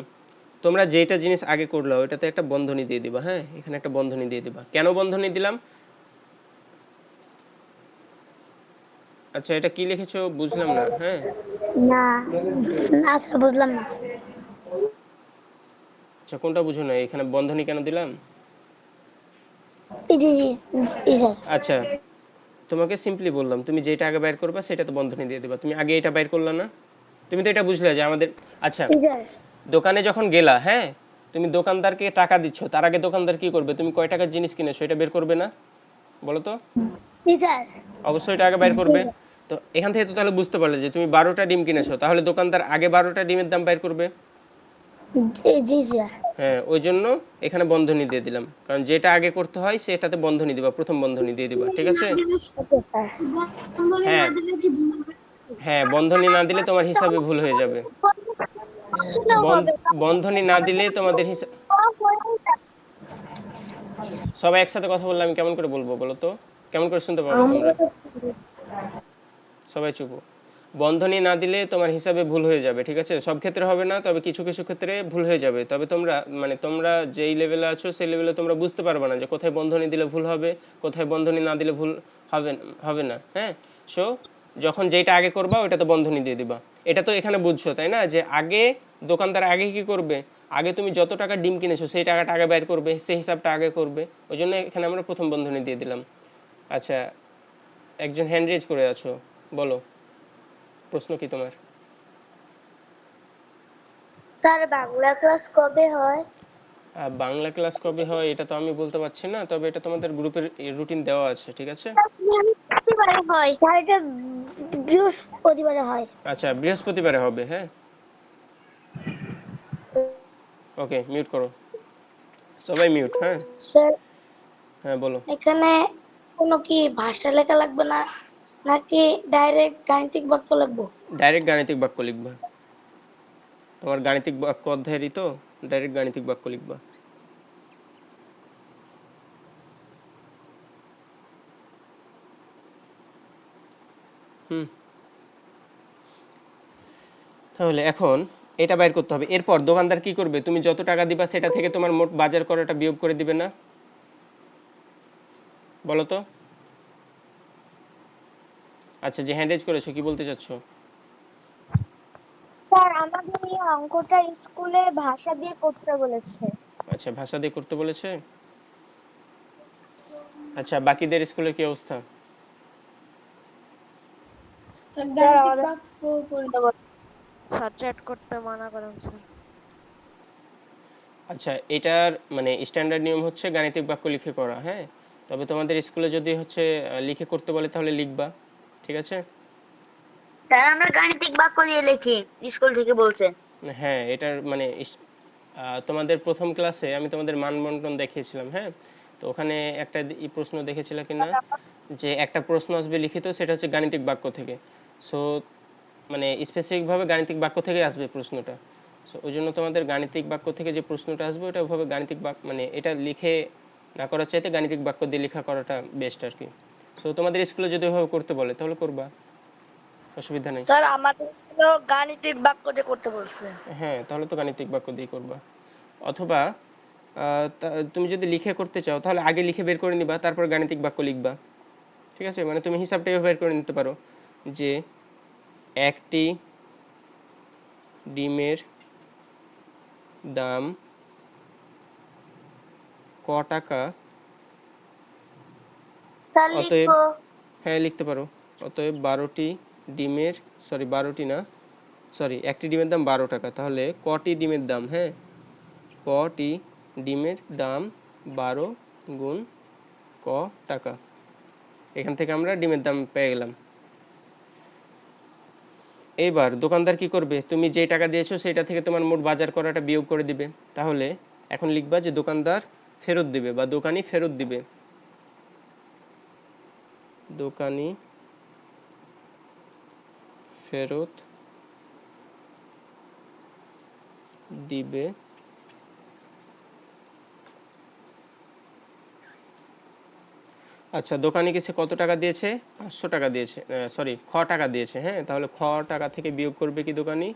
Speaker 2: তোমরা যেটা জিনিস আগে করলো ওটাতে একটা বন্ধনী দিয়ে দিবা। হ্যাঁ, এখানে একটা বন্ধনী দিয়ে দিবা। কেন বন্ধনী দিলাম? আচ্ছা, এটা কি লিখেছো বুঝলাম না। হ্যাঁ,
Speaker 3: না না স্যার বুঝলাম না।
Speaker 2: আচ্ছা, কোনটা বুঝো না, এখানে বন্ধনী কেন দিলাম?
Speaker 3: জি জি জি স্যার।
Speaker 2: আচ্ছা, তোমাকে সিম্পলি বললাম তুমি যেটা আগে বাইর করবা সেটাতে বন্ধনী দিয়ে দিবা। তুমি আগে এটা বাইর করলা না, তুমি তো এটা বুঝলে যে আমাদের। আচ্ছা,
Speaker 3: জি স্যার।
Speaker 2: দোকানে যখন গেলা, হ্যাঁ, তুমি দোকানদারকে টাকা দিচ্ছ, তার আগে দোকানদার কি করবে? তুমি কয় টাকার জিনিস কিনেছো এটা বের করবে না, বলো তো?
Speaker 3: জি স্যার।
Speaker 2: অবশ্যই এটা আগে বাইর করবে। তো এখান থেকে তো তাহলে বুঝতে পারলে যে তুমি 12টা ডিম কিনেছো, তাহলে দোকানদার আগে 12টা ডিমের দাম বাইর করবে।
Speaker 3: জি জি স্যার।
Speaker 2: হ্যাঁ, ওই জন্য এখানে বন্ধনী দিয়ে দিলাম, কারণ যেটা আগে করতে হয় সেটাতে বন্ধনী দিবা, প্রথম বন্ধনী দিয়ে দিবা, ঠিক আছে?
Speaker 3: Okay sir.
Speaker 2: হ্যাঁ, হ্যাঁ, বন্ধনী না দিলে তোমার হিসাবে ভুল হয়ে যাবে। বন্ধনী না দিলে তোমাদের হিসাব। সবাই একসাথে কথা বললে আমি কেমন করে বলবো বলো তো? কেমন করে শুনতে পাবে তোমরা? সবাই চুপ। বন্ধনী না দিলে তোমার হিসাবে ভুল হয়ে যাবে, ঠিক আছে? সব ক্ষেত্রে হবে না, তবে কিছু কিছু ক্ষেত্রে ভুল হয়ে যাবে। তবে তোমরা মানে তোমরা যেই লেভেলে আছো সেই লেভেলে তোমরা বুঝতে পারবে না যে কোথায় বন্ধনী দিলে ভুল হবে, কোথায় বন্ধনী না দিলে ভুল হবে হবে না। হ্যাঁ, সো যখন যেটা আগে করবা ওটাতে বন্ধনী দিয়ে দিবা। এটা তো এখানে বুঝছো তাই না, যে আগে দোকানদার আগে কি করবে, আগে তুমি যত টাকা ডিম কিনেছো সেই টাকাটা আগে বের করবে, সেই হিসাবটা আগে করবে। ওই জন্য এখানে আমরা প্রথম বন্ধনী দিয়ে দিলাম। আচ্ছা, একজন হ্যান্ড রেজ করে আছো, বলো, প্রশ্ন কি তোমার?
Speaker 3: স্যার বাংলা ক্লাস কবে হয়?
Speaker 2: বাংলা ক্লাস কবে হয় এটা তো আমি বলতে পারছি না, তবে এটা তোমাদের গ্রুপের রুটিন দেওয়া আছে, ঠিক আছে?
Speaker 3: বৃহস্পতিবারে হয় স্যার, এটা বৃহস্পতিবারে হয়।
Speaker 2: আচ্ছা, বৃহস্পতিবারে হবে। হ্যাঁ, ওকে, মিউট করো, সবাই মিউট। হ্যাঁ,
Speaker 3: স্যার
Speaker 2: হ্যাঁ, বলো।
Speaker 3: এখানে কোনো কি ভাষা লেখা লাগবে না নাকি ডাইরেক্ট গাণিতিক বাক্য লিখবো?
Speaker 2: ডাইরেক্ট গাণিতিক বাক্য লিখবা, তোমার গাণিতিক বাক্য অধ্যায়েরই তো, ডাইরেক্ট গাণিতিক বাক্য লিখবা। হুম, তাহলে এখন এটা বাইর করতে হবে। এরপর দোকানদার কি করবে, তুমি যত টাকা দিবা সেটা থেকে তোমার মোট বাজার করাটা বিয়োগ করে দিবে না, বলো তো? আচ্ছা, যে হ্যান্ডেজ করেছো কি বলতে চাচ্ছো?
Speaker 6: স্যার আমাদের এই অঙ্কটা স্কুলে ভাষা দিয়ে করতে বলেছে।
Speaker 2: আচ্ছা, ভাষা দিয়ে করতে বলেছে। আচ্ছা, বাকিদের স্কুলের কি অবস্থা?
Speaker 6: স্যার আমাদের
Speaker 4: স্যার চ্যাট করতে মানা করেন স্যার।
Speaker 2: আচ্ছা, এটার মানে স্ট্যান্ডার্ড নিয়ম হচ্ছে গাণিতিক বাক্য লিখে করা। হ্যাঁ, তবে তোমাদের স্কুলে যদি হচ্ছে লিখে করতে বলে তাহলে লিখবা, ঠিক আছে?
Speaker 1: স্যার আমরা গাণিতিক বাক্য দিয়ে লিখি, স্কুল থেকে বলছে।
Speaker 2: হ্যাঁ, এটার মানে তোমাদের প্রথম ক্লাসে আমি তোমাদের মানবন্টন দেখিয়েছিলাম। হ্যাঁ, তো ওখানে একটা প্রশ্ন দেখেছিল কিনা, যে একটা প্রশ্ন আসবে লিখিত, সেটা হচ্ছে গাণিতিক বাক্য থেকে। সো মানে স্পেসিফিকভাবে গাণিতিক বাক্য থেকে আসবে প্রশ্নটা। সো ওই জন্য তোমাদের গাণিতিক বাক্য থেকে যে প্রশ্নটা আসবে ওটা ওভাবে গাণিতিক বাক্য মানে এটা লিখে না করার চাইতে গাণিতিক বাক্য দিয়ে লেখা করাটা বেস্ট আর কি। সো তোমাদের স্কুলে যদি ওভাবে করতে বলে তাহলে করবা, অসুবিধা নেই।
Speaker 3: স্যার আমাদের তো গাণিতিক বাক্য দিয়ে করতে বলছে।
Speaker 2: হ্যাঁ, তাহলে তো গাণিতিক বাক্য দিয়ে করবা। অথবা তুমি যদি লিখে করতে চাও তাহলে আগে লিখে বের করে নিবা, তারপর গাণিতিক বাক্য লিখবা, ঠিক আছে? মানে তুমি হিসাবটা এভাবে বের করে নিতে পারো যে একটি ডিমের দাম ক টাকা
Speaker 1: স্যার
Speaker 2: অতএব
Speaker 1: লিখবো।
Speaker 2: হ্যাঁ লিখতে পারো। অতএব 12টি ডিমের, সরি 12টি না, সরি একটি ডিমের দাম 12 টাকা, তাহলে কটি ডিমের দাম, হ্যাঁ কটি ডিমের দাম 12 গুণ ক টাকা। এখান থেকে আমরা ডিমের দাম পেয়ে গেলাম। এইবার দোকানদার কি করবে, তুমি যে টাকা দিয়েছো সেটা থেকে তোমার মোট বাজার করাটা বিয়োগ করে দিবে। তাহলে এখন লিখবা যে দোকানদার ফেরত দিবে বা দোকানি ফেরত দিবে, দোকানি ফেরত দিবে। আচ্ছা দোকানি সে কত টাকা দিয়েছে, 500 টাকা দিয়েছে, সরি খ টাকা দিয়েছে, হ্যাঁ তাহলে খ টাকা থেকে বিয়োগ করবে কি দোকানি,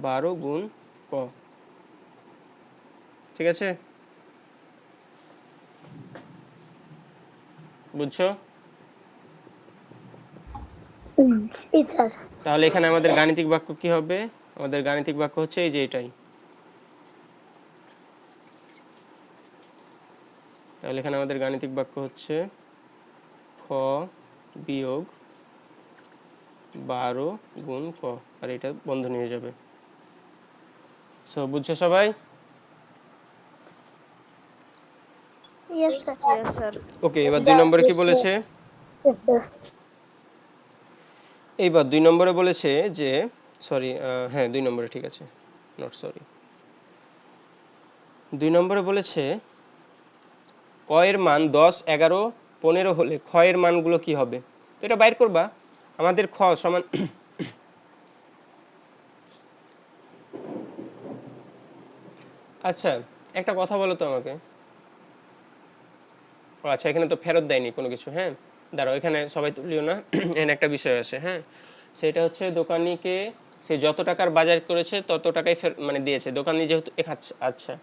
Speaker 2: 12 গুণ ক। ঠিক আছে, বুঝছো?
Speaker 3: জি স্যার।
Speaker 2: তাহলে এখানে আমাদের গাণিতিক বাক্য কি হবে, আমাদের গাণিতিক বাক্য হচ্ছে এই যে এটাই। তাহলে এখানে আমাদের গাণিতিক বাক্য হচ্ছে খ বিয়োগ 12 গুণ ক, আর এটা বন্ধনী হয়ে যাবে। সো বুঝছো সবাই?
Speaker 6: Yes sir.
Speaker 4: Yes sir.
Speaker 2: Okay, এবার 2 নম্বরে কি বলেছে, এইবার 2 নম্বরে বলেছে যে, সরি হ্যাঁ 2 নম্বরে ঠিক আছে, নট সরি, 2 নম্বরে বলেছে ক এর মান 10, 11, 15 হলে খ এর মানগুলো কি হবে। তো এটা বাইর করবা। আমাদের খ সমান আচ্ছা একটা কথা বলো তো আমাকে, ও আচ্ছা এখানে তো ফেরত দেয়নি কোনো কিছু, হ্যাঁ দাঁড়াও এখানে সবাই তুলিও না এখানে একটা বিষয় আছে, হ্যাঁ সেটা হচ্ছে দোকানিকে সে যত টাকার বাজার করেছে তত টাকাই মানে দিয়েছে দোকানি যেহেতু আচ্ছা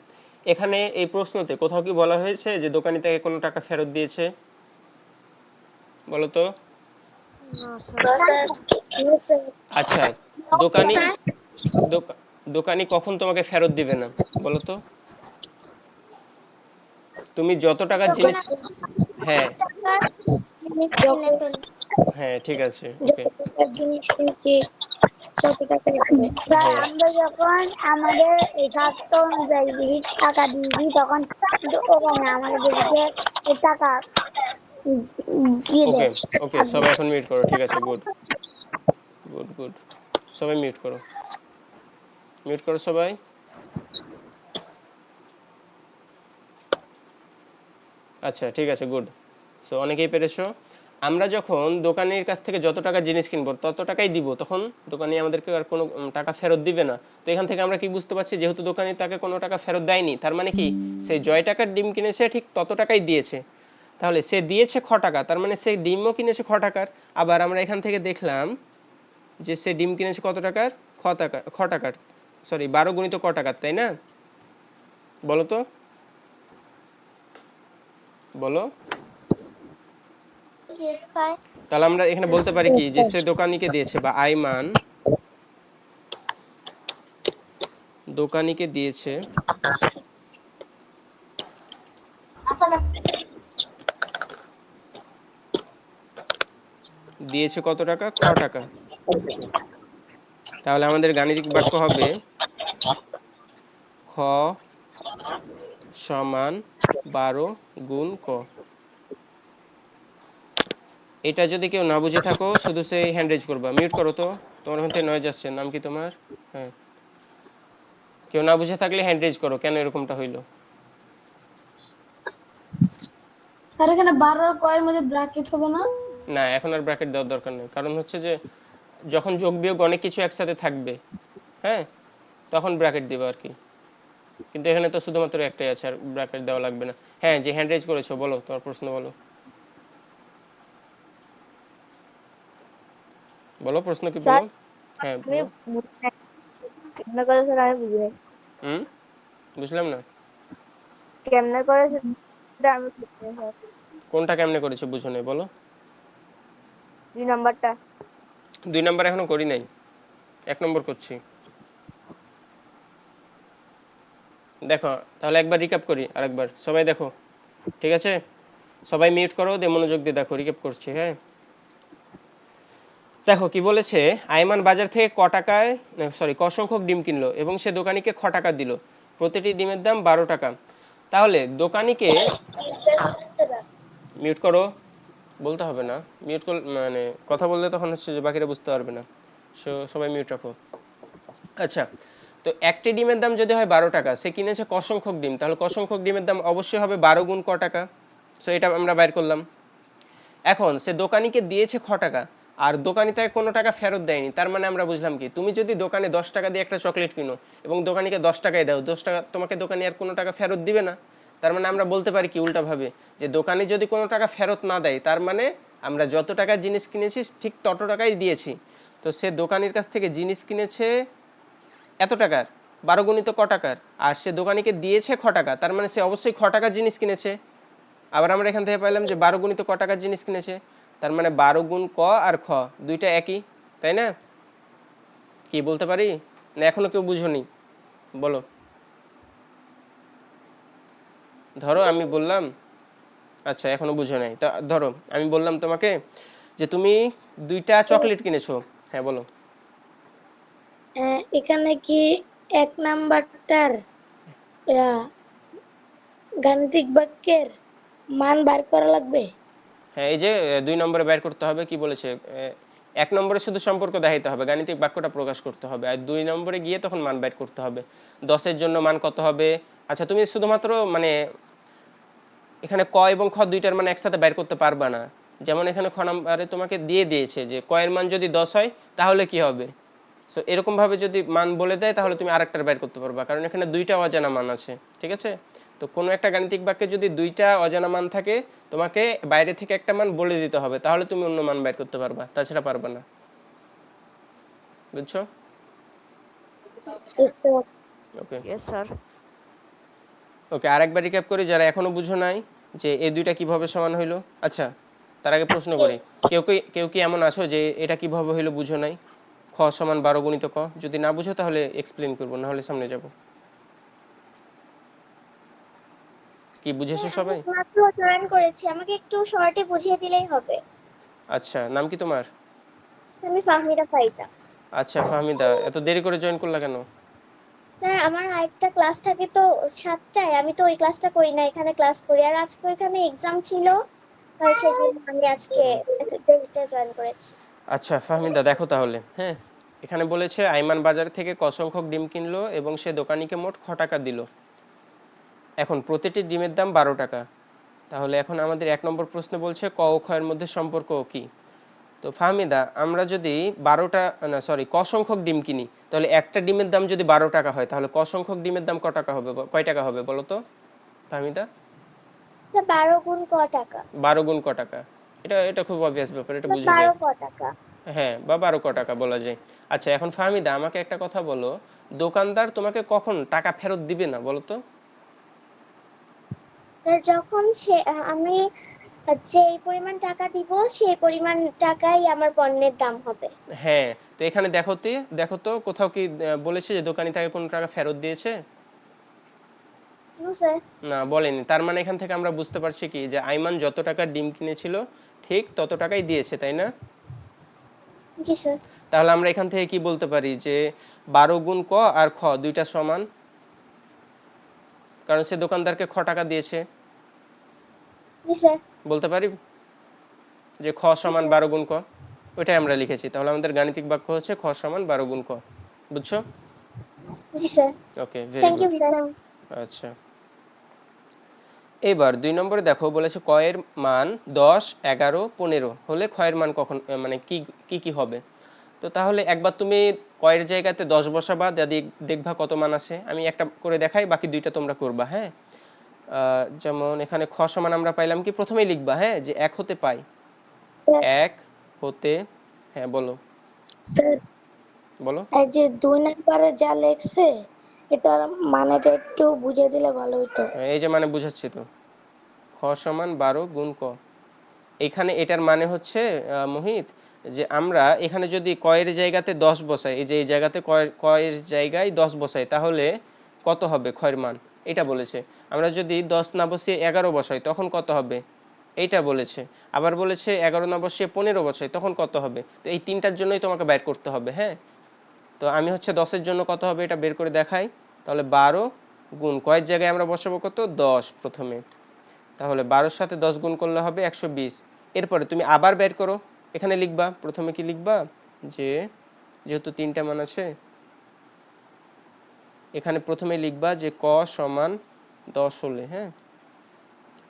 Speaker 2: এখানে এই প্রশ্নতে কোথাও কি বলা হয়েছে যে দোকানি তাকে কোনো টাকা ফেরত দিয়েছে, বলো তো?
Speaker 4: না স্যার।
Speaker 2: আচ্ছা দোকানি দোকানি কখন তোমাকে ফেরত দিবে না বলো তো? তুমি যত টাকার জিনিস, হ্যাঁ হ্যাঁ ঠিক আছে ওকে,
Speaker 3: যত টাকার জিনিস কিনছি তত টাকা দিবে।
Speaker 6: স্যার
Speaker 2: হ্যাঁ
Speaker 6: আমরা যখন আমাদের এই স্বাস্থ্য অনুযায়ী টাকা দিয়েছি তখন কিন্তু ওখানে আমাদেরকে এই টাকা দিয়ে
Speaker 2: ওকে
Speaker 6: দেয়।
Speaker 2: ওকে সবাই এখন মিউট করো, ঠিক আছে গুড গুড গুড, সবাই মিউট করো, মিউট করো সবাই। আচ্ছা ঠিক আছে গুড, সো অনেকেই পেরেছো। আমরা যখন দোকানের কাছ থেকে যত টাকা জিনিস কিনবো তত টাকাই দিব, তখন দোকানি আমাদেরকে আর কোনো টাকা ফেরত দিবে না। তো এখান থেকে আমরা কি বুঝতে পারছি, যেহেতু দোকানি তাকে কোনো টাকা ফেরত দেয়নি তার মানে কি সে জয় টাকার ডিম কিনেছে ঠিক তত টাকাই দিয়েছে। তাহলে সে দিয়েছে খ টাকা, তার মানে সে ডিমও কিনেছে খ টাকার। আবার আমরা এখান থেকে দেখলাম যে সে ডিম কিনেছে কত টাকার, খ টাকার, সরি 12 গুণিত ক টাকার, তাই না? বলো তো, বলো।
Speaker 6: স্যার
Speaker 2: তাহলে আমরা এখানে বলতে পারি কি যে সে দোকানিকে দিয়েছে বা আই মান দোকানিকে দিয়েছে দিয়েছে কত টাকা, খ টাকা। তাহলে আমাদের গাণিতিক বাক্য হবে খ সমান 12 গুণ ক। এটা যদি কেউ না বুঝে থাকো শুধু সেই হ্যান্ড রেজ করবা, মিউট করো তো, তোমার ওখান থেকে নয়েজ আসছে, নাম কি তোমার? হ্যাঁ, কেউ না বুঝে থাকলে হ্যান্ড রেজ করো, কেন এরকমটা হইলো।
Speaker 3: স্যার এখানে 12 কয়ের মধ্যে ব্র্যাকেট হবে না?
Speaker 2: না এখন আর ব্র্যাকেট দেওয়ার দরকার নেই, কারণ হচ্ছে যে যখন যোগ বিয়োগ অনেক কিছু একসাথে থাকবে, হ্যাঁ তখন ব্র্যাকেট দিবে আর কি, কিন্তু এখানে তো শুধুমাত্র একটাই আছে, আর ব্র্যাকেট দেওয়া লাগবে না। হ্যাঁ যে হ্যান্ড রেজ করেছো বলো, তোমার প্রশ্ন বলো, বলো প্রশ্ন কি
Speaker 6: স্যার
Speaker 2: বলো। হ্যাঁ
Speaker 6: আমি
Speaker 2: বলো।
Speaker 6: কেমনে করে স্যার আমি বুঝি নাই।
Speaker 2: হুম, বুঝলাম না।
Speaker 6: কেমনে করে সেটা আমি বুঝি নাই স্যার।
Speaker 2: কোনটা কেমনে করেছো বুঝো নাই বলো।
Speaker 6: 2 নাম্বারটা।
Speaker 2: 2 নাম্বার এখনো করি নাই, 1 নম্বর করছি। দেখো তাহলে একবার রিক্যাপ করি আরেকবার, সবাই দেখো, ঠিক আছে? সবাই মিউট করো, দিয়ে মনোযোগ দিয়ে দেখো, রিক্যাপ করছি। হ্যাঁ, দেখো কি বলেছে, আইমান বাজার থেকে ক সংখ্যক ডিম কিনলো এবং সে দোকানিকে টাকা দিল। প্রতিটি ডিমের দাম 12 টাকা। তাহলে দোকানিকে, মিউট করো, বলতে হবে না, মিউট কর, মানে কথা বললে তখন হচ্ছে যে বাকিরা বুঝতে পারবে না। সবাই মিউট রাখো। আচ্ছা, তো একটি ডিমের দাম যদি হয় 12 টাকা, সে কিনেছে ক সংখ্যক ডিম, তাহলে ক সংখ্যক ডিমের দাম অবশ্যই হবে 12 গুণ ক টাকা। সো এটা আমরা বাইর করলাম। এখন সে দোকানিকে দিয়েছে টাকা, আর দোকানি তাকে কোনো টাকা ফেরত দেয়নি। তার মানে আমরা বুঝলাম কি, তুমি যদি দোকানে 10 টাকা দিয়ে একটা চকলেট কিনো এবং দোকানিকে 10 টাকায় দাও, 10 টাকা তোমাকে দোকানি আর কোনো টাকা ফেরত দিবে না। তার মানে আমরা বলতে পারি কি উল্টা ভাবে, যে দোকানি যদি কোনো টাকা ফেরত না দেয়, তার মানে আমরা যত টাকার জিনিস কিনেছি ঠিক তত টাকাই দিয়েছি। তো সে দোকানির কাছ থেকে জিনিস কিনেছে এত টাকার, 12 গুণিত ক টাকার, আর সে দোকানিকে দিয়েছে টাকা, তার মানে সে অবশ্যই টাকার জিনিস কিনেছে। আবার আমরা এখান থেকে পাইলাম যে 12 গুণিত ক টাকার জিনিস কিনেছে, তার মানে 12 গুণ ক আর খ দুইটা একই, তাই না? কি বলতে পারি না এখনো কেউ বুঝোনি? বলো। ধরো আমি বললাম, আচ্ছা এখনো বুঝো নাই, তা ধরো আমি বললাম তোমাকে যে তুমি 2টা চকলেট কিনেছো। হ্যাঁ বলো।
Speaker 3: এখানে কি 1 নাম্বারটার গাণিতিক বাক্যের মান বার করা লাগবে?
Speaker 2: হ্যাঁ, এই যে 2 নম্বরে বের করতে হবে, কি বলেছে, 1 নম্বরে শুধু সম্পর্ক দেখাইতে হবে, গাণিতিক বাক্যটা প্রকাশ করতে হবে, আর 2 নম্বরে গিয়ে তখন মান বের করতে হবে। 10 এর জন্য মান কত হবে? আচ্ছা তুমি শুধুমাত্র মানে এখানে ক এবং খ দুইটার মান একসাথে বের করতে পারবা না। যেমন এখানে খ নম্বরে তোমাকে দিয়ে দিয়েছে যে ক এর মান যদি 10 হয় তাহলে কি হবে। সো এরকম ভাবে যদি মান বলে দেয় তাহলে তুমি আরেকটার বের করতে পারবা, কারণ এখানে 2টা অজানা মান আছে। ঠিক আছে, তো কোনো একটা গাণিতিক বাক্যে যদি 2টা অজানা মান থাকে, তোমাকে বাইরে থেকে একটা মান বলে দিতে হবে, তাহলে তুমি অন্য মান বের করতে পারবা, তাছাড়া পারবা না। বুঝছো? ওকে
Speaker 4: Yes, sir.
Speaker 2: ওকে, আরেকবার রিক্যাপ করি যারা এখনো বুঝো নাই যে এই দুইটা কিভাবে সমান হইলো। আচ্ছা, তার আগে প্রশ্ন করি, কেউ কি এমন আছো যে এটা কিভাবে হইলো বুঝো নাই? খ সমান 12 গুণিত ক, যদি না বুঝো তাহলে এক্সপ্লেইন করবো, না হলে সামনে যাব। কি বুঝেছো
Speaker 6: আমি
Speaker 2: সবাই?
Speaker 6: মাত্র জয়েন করেছি, আমাকে একটু শর্টে বুঝিয়ে দিলেই হবে।
Speaker 2: আচ্ছা, নাম কি তোমার?
Speaker 6: আমি ফাহমিদা ফাইজা।
Speaker 2: আচ্ছা ফাহমিদা, এত দেরি করে জয়েন করলা কেন?
Speaker 6: স্যার আমার আরেকটা ক্লাস থাকে তো 7টায়, আমি তো ওই ক্লাসটা করি না, এখানে ক্লাস করি। আর আজকে এখানে এক্সাম ছিল, তাই সেজন্য আমি আজকে দেরিতে জয়েন করেছি।
Speaker 2: আচ্ছা ফাহমিদা দেখো তাহলে, হ্যাঁ, এখানে বলেছে আইমান বাজার থেকে ক সংখ্যক ডিম কিনলো এবং সে দোকানিকে মোট টাকা দিল। এখন প্রতিটি ডিমের দাম 12 টাকা। তাহলে এখন আমাদের 1 নম্বর প্রশ্ন বলছে ক ও খ এর মধ্যে সম্পর্ক কি। তো ফাহমিদা, আমরা যদি 12টা না সরি ক সংখ্যক ডিম কিনি, তাহলে একটা ডিমের দাম যদি 12 টাকা হয়, তাহলে ক সংখ্যক ডিমের দাম কয় টাকা হবে বলো তো ফাহমিদা?
Speaker 6: স্যার 12 গুণ ক টাকা?
Speaker 2: 12 গুণ ক টাকা। এটা এটা খুব অবভিয়াস ব্যাপার, এটা
Speaker 6: স্যার
Speaker 2: বুঝে যায়।
Speaker 6: 12 ক টাকা।
Speaker 2: হ্যাঁ, বা 12 ক টাকা বলা যায়। আচ্ছা এখন ফাহমিদা আমাকে একটা কথা বলো, দোকানদার তোমাকে কখন টাকা ফেরত দিবে না বলো তো?
Speaker 6: স্যার যখন আমি যে পরিমাণ টাকা দিব সেই পরিমাণ টাকাই আমার পণ্যের দাম হবে।
Speaker 2: হ্যাঁ, তো এখানে দেখো তো কোথাও কি বলেছে যে দোকানি তাকে কোনো টাকা ফেরত দিয়েছে?
Speaker 6: No sir.
Speaker 2: না বলেনি। তার মানে এখান থেকে আমরা বুঝতে পারছি কি যে আইমান যত টাকা ডিম কিনেছিল ঠিক তত টাকাই দিয়েছে, তাই না?
Speaker 6: জি স্যার।
Speaker 2: তাহলে আমরা এখান থেকে কি বলতে পারি যে 12 গুণ ক আর খ দুইটা সমান, কারণ সে দোকানদারকে টাকা দিয়েছে।
Speaker 6: জি স্যার।
Speaker 2: বলতে পারি যে খ সমান 12 গুণ ক, ওইটাই আমরা লিখেছি। তাহলে আমাদের গাণিতিক বাক্য হচ্ছে খ সমান 12 গুণ ক। বুঝছো?
Speaker 6: জি sir.
Speaker 2: Okay, very
Speaker 6: thank you
Speaker 2: good.
Speaker 6: Sir.
Speaker 2: আচ্ছা, এবার 2 নম্বরে দেখো বলেছে ক এর মান 10, 11, 15 হলে খ এর মান কখন মানে কি কি হবে। তো তাহলে একবার তুমি ক এর জায়গাতে 10 বসাবা, দেখবা কত মান আসে। আমি একটা করে দেখাই, বাকি দুইটা তোমরা করবা। হ্যাঁ, যেমন এখানে খ সমান আমরা পাইলাম কি, প্রথমেই লিখবা হ্যাঁ যে 1 হতে পাই,
Speaker 3: স্যার
Speaker 2: 1 হতে, হ্যাঁ বলো
Speaker 3: স্যার
Speaker 2: বলো।
Speaker 3: এই যে 2 নাম্বারে যা লেখছে এটার মানেটা একটু বুঝিয়ে দিলে ভালো হতো।
Speaker 2: এই যে মানে বুঝাচ্ছি তো, খ সমান 12 গুণ ক। এখানে এটার মানে হচ্ছে মোহিত, যে আমরা এখানে যদি ক এর জায়গাতে 10 বসাই, এই যে এই জায়গাতে ক এর জায়গায় 10 বসাই, তাহলে কত হবে খ এর মান, এটা বলেছে। আমরা যদি 10 না বসিয়ে 11 বসাই তখন কত হবে, এইটা বলেছে। আবার বলেছে 11 না বসিয়ে 15 বসাই, তখন কত হবে? তো এই তিনটার জন্যই তোমাকে বের করতে হবে। হ্যাঁ, তো আমি হচ্ছে 10 এর জন্য কত হবে এটা বের করে দেখাই। তাহলে 12 গুণ কয়ের জায়গায় আমরা বসাবো কত? 10 প্রথমে। তাহলে 12 এর সাথে 10 গুণ করলে হবে 120। এরপরে তুমি আবার বের করো, এখানে লিখবা, প্রথমে কি লিখবা যে যেহেতু তিনটা মান আছে এখানে প্রথমে লিখবা যে ক সমান 10 হলে, হ্যাঁ,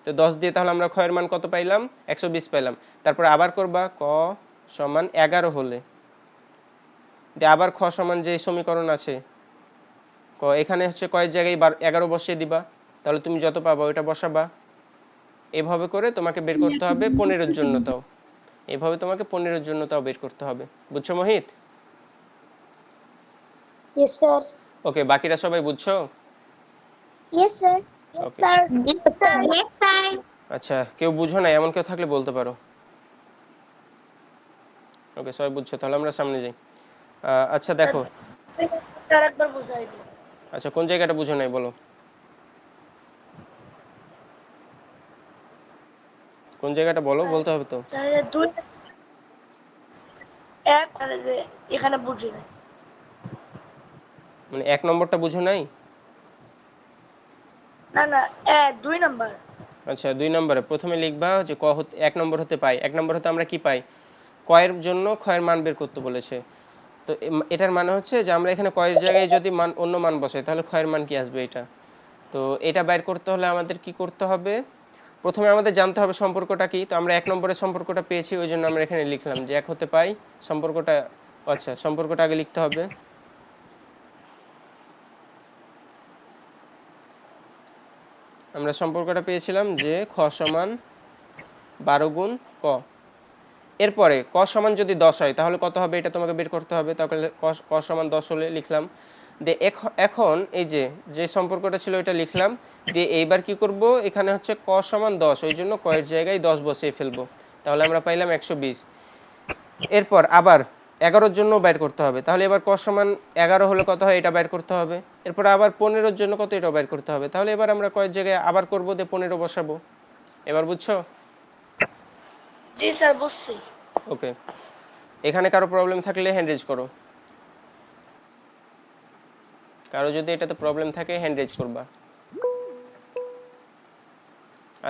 Speaker 2: তো 10 দিয়ে তাহলে আমরা ক্ষয়ের মান কত পাইলাম? 120 পাইলাম। তারপর আবার করবা ক সমান 11 হলে, দিয়ে আবার খ সমান যে সমীকরণ আছে ক, এখানে হচ্ছে কয়ের জায়গায় 11 বসিয়ে দিবা, তাহলে তুমি যত পাবা ওইটা বসাবা। এভাবে করে তোমাকে বের করতে হবে 15 এর জন্য তাও, এভাবে তোমাকে 15 এর জন্য তাও বের করতে হবে। বুঝছো মোহিত?
Speaker 3: Yes sir.
Speaker 2: ওকে, বাকিরা সবাই বুঝছো?
Speaker 6: Yes sir.
Speaker 2: Okay,
Speaker 1: Yes, sir.
Speaker 2: আচ্ছা, কেউ বুঝো না এমন কেউ থাকলে বলতে পারো। ওকে, সবাই বুঝছো, তাহলে আমরা সামনে যাই। আচ্ছা দেখো,
Speaker 3: আরেকবার বুঝাই দিন।
Speaker 2: আচ্ছা কোন জায়গাটা বুঝো নাই বলো, কোন জায়গাটা বলো, বলতে হবে তো।
Speaker 3: স্যার এই দুই এক আর এই যে এখানে বুঝি না।
Speaker 2: মানে 1 নম্বরটা বুঝো নাই?
Speaker 3: না না, 2 নাম্বার।
Speaker 2: আচ্ছা, 2 নম্বরে প্রথমে লিখবা যে ক হতে 1 নম্বর হতে পাই, 1 নম্বর হতে আমরা কি পাই? ক এর জন্য ক্ষয়ের মান বের করতে বলেছে। তো এটার মানে হচ্ছে যে আমরা এখানে কয়ের জায়গায় যদি মান অন্য মান বসাই তাহলে ক্ষয়ের মান কি আসবে এটা। তো এটা বের করতে হলে আমাদের কি করতে হবে? প্রথমে আমাদের জানতে হবে সম্পর্কটা কি। তো আমরা 1 নম্বরের সম্পর্কটা পেয়েছি, ওই জন্য আমরা এখানে লিখলাম যে 1 হতে পাই সম্পর্কটা। আচ্ছা, সম্পর্কটা আগে লিখতে হবে। আমরা সম্পর্কটা পেয়েছিলাম যে খ সমান 12 গুণ ক। এরপরে ক সমান যদি 10 হয় তাহলে কত হবে এটা তোমাকে বের করতে হবে। তাহলে ক সমান 10 হলে লিখলাম, দিয়ে এখন এই যে যে সম্পর্কটা ছিল এটা লিখলাম, দিয়ে এইবার কি করব, এখানে হচ্ছে ক সমান 10, ওই জন্য ক এর জায়গায় 10 বসিয়ে ফেলবো, তাহলে আমরা পাইলাম 120। এরপর আবার 11-র জন্য বের করতে হবে, তাহলে এবার ক সমান 11 হলে কত হয় এটা বের করতে হবে। এরপর আবার 15-র জন্য কত এটা বের করতে হবে, তাহলে এবার আমরা ক এর জায়গায় আবার করব, দিয়ে 15 বসাবো। এবার বুঝছো?
Speaker 3: জি স্যার, বুঝছি।
Speaker 2: ওকে, এখানে কারো প্রবলেম থাকলে হ্যান্ড রেজ করো, কারো যদি এটাতে প্রবলেম থাকে হ্যান্ড রেজ করবা।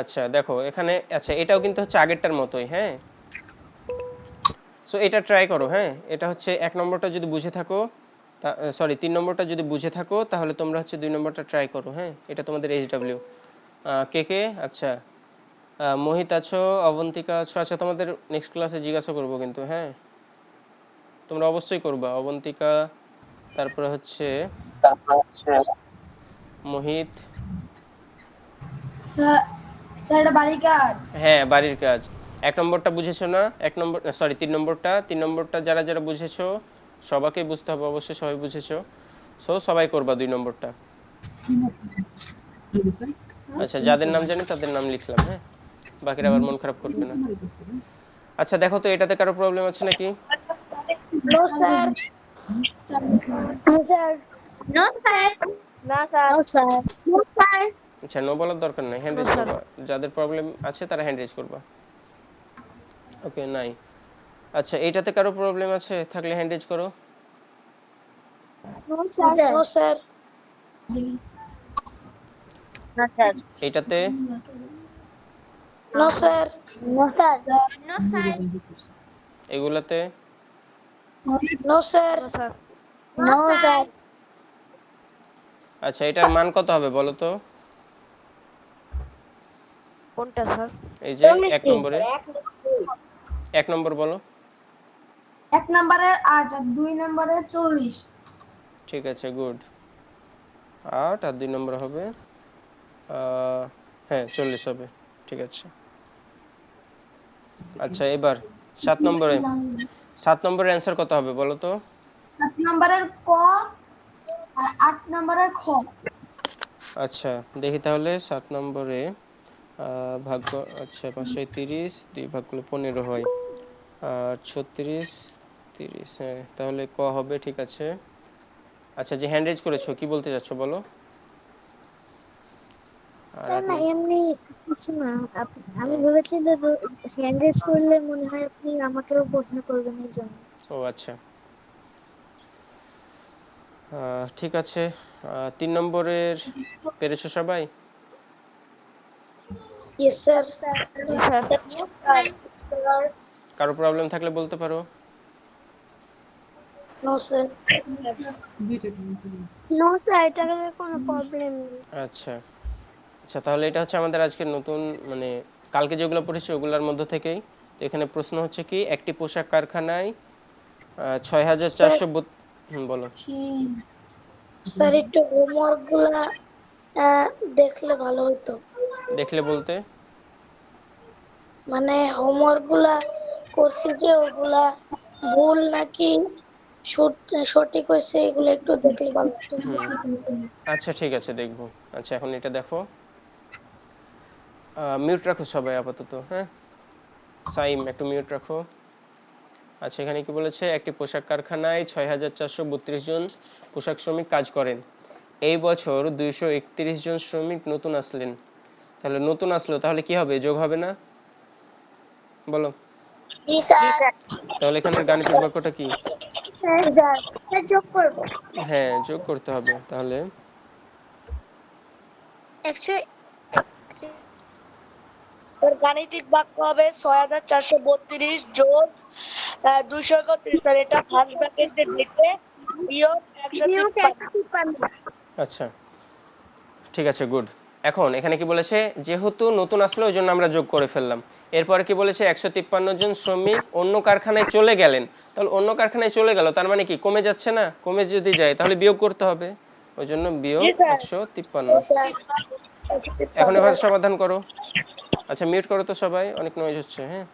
Speaker 2: আচ্ছা দেখো এখানে, আচ্ছা এটাও কিন্তু হচ্ছে আগেরটার মতোই, হ্যাঁ। সো এটা ট্রাই করো, হ্যাঁ। এটা হচ্ছে 1 নম্বরটা যদি বুঝে থাকো, সরি 3 নম্বরটা যদি বুঝে থাকো তাহলে তোমরা হচ্ছে 2 নম্বরটা ট্রাই করো, হ্যাঁ। এটা তোমাদের এইচডব্লিউ কে কে, আচ্ছা মোহিত আছো, অবন্তিকা আছো। আচ্ছা তোমাদের নেক্সট ক্লাসে জিজ্ঞাসা করবো কিন্তু, হ্যাঁ, তোমরা অবশ্যই করবা। অবন্তিকা, তারপরে হচ্ছে মোহিত।
Speaker 3: স্যার স্যার এটা বাড়ি কাজ।
Speaker 2: হ্যাঁ, বাড়ির কাজ। 1 নম্বরটা বুঝেছো না? 1 নম্বর, সরি 3 নম্বরটা যারা যারা বুঝেছো সবাইকে বুঝতে হবে, অবশ্যই সবাই বুঝেছো। সো সবাই করবা 2 নম্বরটা। আচ্ছা, যাদের নাম জানি তাদের নাম লিখলাম, হ্যাঁ, বাকিরা আবার মন খারাপ করবে না। আচ্ছা দেখো তো এটাতে কারো প্রবলেম আছে নাকি?
Speaker 3: No sir.
Speaker 5: Sir
Speaker 1: No, sir.
Speaker 6: না স্যার।
Speaker 5: স্যার
Speaker 2: আচ্ছা, নো বলার দরকার নাই, হ্যান্ড রেজ করবা। যাদের প্রবলেম আছে তারা হ্যান্ড রেজ করবা। ওকে, নাই। আচ্ছা, এইটাতে কারো প্রবলেম আছে থাকলে হ্যান্ড রেজ করো।
Speaker 3: No sir.
Speaker 1: No, sir.
Speaker 2: এইটাতে,
Speaker 3: no sir.
Speaker 5: No sir
Speaker 1: No, sir.
Speaker 2: এগুলাতে,
Speaker 3: নো স্যার।
Speaker 5: নো স্যার
Speaker 2: আচ্ছা এটার মান কত হবে বলো তো?
Speaker 4: কোনটা স্যার?
Speaker 2: এই যে 1 নম্বরে, 1 নম্বর বলো।
Speaker 3: 1 নম্বরের 8 আর 2 নম্বরের 40।
Speaker 2: ঠিক আছে, গুড। 8 আর 2 নম্বর হবে হ্যাঁ 40 হবে, ঠিক আছে। আচ্ছা এবার 7 নম্বরে, 7 নম্বরের অ্যান্সার কত হবে বলো তো?
Speaker 3: 7 নম্বরের ক আর 8 নম্বরের খ।
Speaker 2: আচ্ছা দেখি তাহলে 7 নম্বরে ভাগ্য, আচ্ছা 530 2 ভাগ করলে 15 হয়, আর 36 30, হ্যাঁ তাহলে ক হবে, ঠিক আছে। আচ্ছা যে হ্যান্ড রেজ করেছো কি বলতে যাচ্ছ বলো? আর
Speaker 4: স্যার না
Speaker 2: আপনি
Speaker 4: এমনি কিছু না, আমি ভেবেছি যে হ্যান্ড রেজ করলে মনে হয় আপনি আমাকেও প্রশ্ন করবেন এই জন্য।
Speaker 2: ও আচ্ছা, ঠিক আছে। 3 নম্বরের পেরেছো সবাই?
Speaker 3: Yes sir.
Speaker 4: জি স্যার।
Speaker 2: কারো প্রবলেম থাকলে বলতে পারো।
Speaker 3: No sir.
Speaker 4: নো স্যার, এটার কোনো প্রবলেম নেই।
Speaker 2: আচ্ছা আচ্ছা, তাহলে এটা হচ্ছে আমাদের আজকের নতুন, মানে কালকে যেগুলো পড়েছি ওগুলোর মধ্যে থেকেই। তো এখানে প্রশ্ন হচ্ছে কি, একটি পোশাক কারখানায়
Speaker 3: স্যার
Speaker 2: 6400 বলো।
Speaker 3: স্যার একটু হোমওয়ার্ক গুলা আহ, দেখলে ভালো হতো।
Speaker 2: দেখলে বলতে?
Speaker 3: মানে হোমওয়ার্ক গুলা করছি যে ওগুলা ভুল নাকি সঠিক হয়েছে এগুলো একটু দেখলে ভালো হতো।
Speaker 2: হুম, আচ্ছা ঠিক আছে, দেখবো। আচ্ছা এখন এটা দেখো, মিউট রাখো সবাই আপাতত, হ্যাঁ। সাইম একটু মিউট রাখো। আচ্ছা এখানে কি বলেছে, একটি পোশাক কারখানায় 6432 জন পোশাক শ্রমিক কাজ করেন। এই বছর 231 জন শ্রমিক নতুন আসলেন। তাহলে নতুন আসলো, তাহলে কি হবে, যোগ হবে না? বলো।
Speaker 6: জি স্যার।
Speaker 2: তাহলে এখানে গাণিতিক বাক্যটা কি?
Speaker 6: স্যার স্যার যোগ করব।
Speaker 2: হ্যাঁ, যোগ করতে হবে। তাহলে
Speaker 6: 100।
Speaker 3: এর গাণিতিক বাক্য হবে 6432 যোগ 231। স্যার এটা ফার্স্ট ব্র্যাকেটে দেখে বিয়োগ
Speaker 6: বিয়োগ
Speaker 3: 153।
Speaker 6: 153।
Speaker 2: আচ্ছা ঠিক আছে, গুড। এখন এখানে কি বলেছে, যেহেতু নতুন আসলো ওই জন্য আমরা যোগ করে ফেললাম। এরপরে কি বলেছে, 153 জন শ্রমিক অন্য কারখানায় চলে গেলেন। তাহলে অন্য কারখানায় চলে গেল, তার মানে কি কমে যাচ্ছে না? কমে যদি যায় তাহলে বিয়োগ করতে হবে, ওই জন্য বিয়োগ
Speaker 3: জি স্যার।
Speaker 2: 153।
Speaker 3: ও স্যার
Speaker 2: এখন
Speaker 3: 153।
Speaker 2: এবার সমাধান করো। আচ্ছা মিউট করো তো সবাই, অনেক নয়েজ হচ্ছে, হ্যাঁ।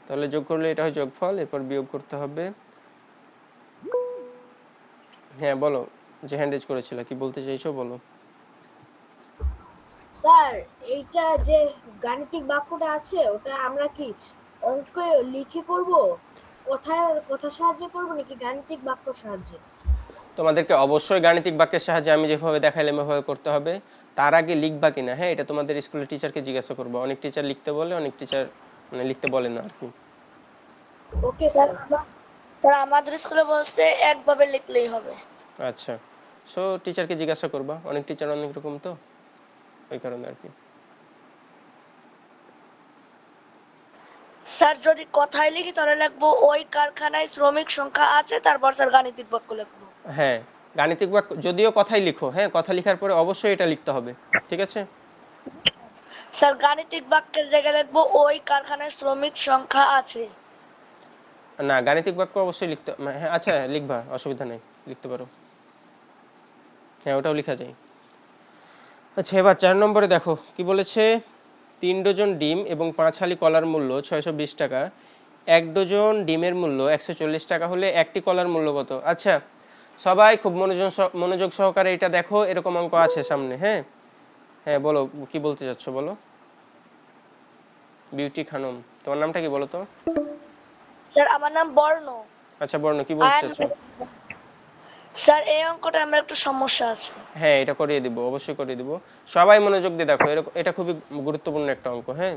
Speaker 2: তাহলে যোগ করলে এটা হয় যোগফল, এরপর বিয়োগ করতে হবে। হ্যাঁ বলো, যে হ্যান্ড রেজ করেছিল কি বলতে চাইছো বলো।
Speaker 7: স্যার এইটা যে গাণিতিক বাক্যটা আছে ওটা আমরা কি অঙ্কে লিখে করব, কথার সাহায্যে করব নাকি গাণিতিক বাক্যর সাহায্যে?
Speaker 2: তোমাদেরকে অবশ্যই গাণিতিক বাক্যের সাহায্যে আমি যেভাবে দেখাইলাম এভাবে করতে হবে। তার আগে লিখবা কিনা, হ্যাঁ, এটা তোমাদের স্কুলের টিচারকে জিজ্ঞাসা করবো। অনেক টিচার লিখতে বলে, অনেক টিচার মানে লিখতে বলে না আর কি।
Speaker 7: Okay
Speaker 3: sir
Speaker 7: sir.
Speaker 3: স্যার আমাদের স্কুলে বলছে একভাবে লিখলেই হবে।
Speaker 2: আচ্ছা, সো টিচারকে জিজ্ঞাসা করবা, অনেক টিচার অনেক রকম তো, ওই কারণে আর কি।
Speaker 3: স্যার যদি কথায় লিখি তাহলে লিখবো ওই কারখানায় শ্রমিক সংখ্যা আছে, তারপর স্যার গাণিতিক বাক্য লিখবো।
Speaker 2: হ্যাঁ, গাণিতিক বাক্য যদিও কথাই লিখো, হ্যাঁ, কথা লেখার পরে অবশ্যই এটা লিখতে হবে, ঠিক আছে।
Speaker 3: স্যার গাণিতিক বাক্যের জায়গায় লিখবো ওই কারখানায় শ্রমিক সংখ্যা আছে।
Speaker 2: না, গাণিতিক বাক্য অবশ্যই লিখতে, হ্যাঁ আচ্ছা লিখবা, অসুবিধা নেই, লিখতে পারো, হ্যাঁ ওটাও লেখা যায়। আচ্ছা এবার 4 নম্বরে দেখো কি বলেছে, 3 ডজন ডিম এবং 5 হালি কলার মূল্য 620 টাকা। 1 ডজন ডিমের মূল্য 140 টাকা হলে একটি কলার মূল্য কত? আচ্ছা সবাই খুব মনোযোগ সহকারে এটা দেখো, এরকম অঙ্ক আছে সামনে, হ্যাঁ। হ্যাঁ বলো, কি বলতে চাচ্ছ বলো। বিউটি খানম, তোমার নামটা কি বলো তো?
Speaker 3: স্যার আমার নাম বর্ণ।
Speaker 2: আচ্ছা বর্ণ, কি বলতে চাচ্ছ?
Speaker 3: স্যার এই অঙ্কটা আমার একটু সমস্যা আছে।
Speaker 2: হ্যাঁ এটা করিয়ে দিব, অবশ্যই করিয়ে দিব। সবাই মনোযোগ দিয়ে দেখো, এটা খুবই গুরুত্বপূর্ণ একটা অঙ্ক, হ্যাঁ।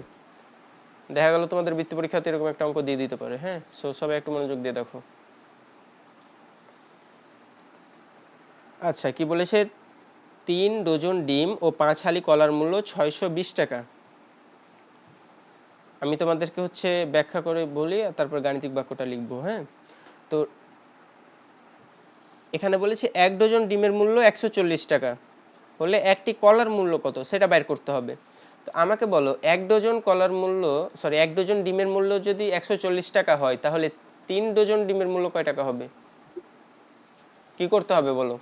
Speaker 2: দেখা গেল তোমাদের বৃত্তি পরীক্ষাতে এরকম একটা অঙ্ক দিয়ে দিতে পারে, হ্যাঁ। সো সবাই একটু মনোযোগ দিয়ে দেখো। আচ্ছা কি বলেছে, 3 ডজন ডিম ও 5 হালি কলার মূল্য 620 টাকা। আমি তোমাদেরকে হচ্ছে ব্যাখ্যা করে বলি আর তারপর গাণিতিক বাক্যটা লিখবো, হ্যাঁ। তো এখানে বলেছে 1 ডজন ডিমের মূল্য 140 টাকা হলে একটি কলার মূল্য কত সেটা বের করতে হবে। তো আমাকে বলো 1 ডজন কলার মূল্য, সরি 1 ডজন ডিমের মূল্য যদি 140 টাকা হয় তাহলে 3 ডজন ডিমের মূল্য কয় টাকা হবে? কি করতে হবে বলো,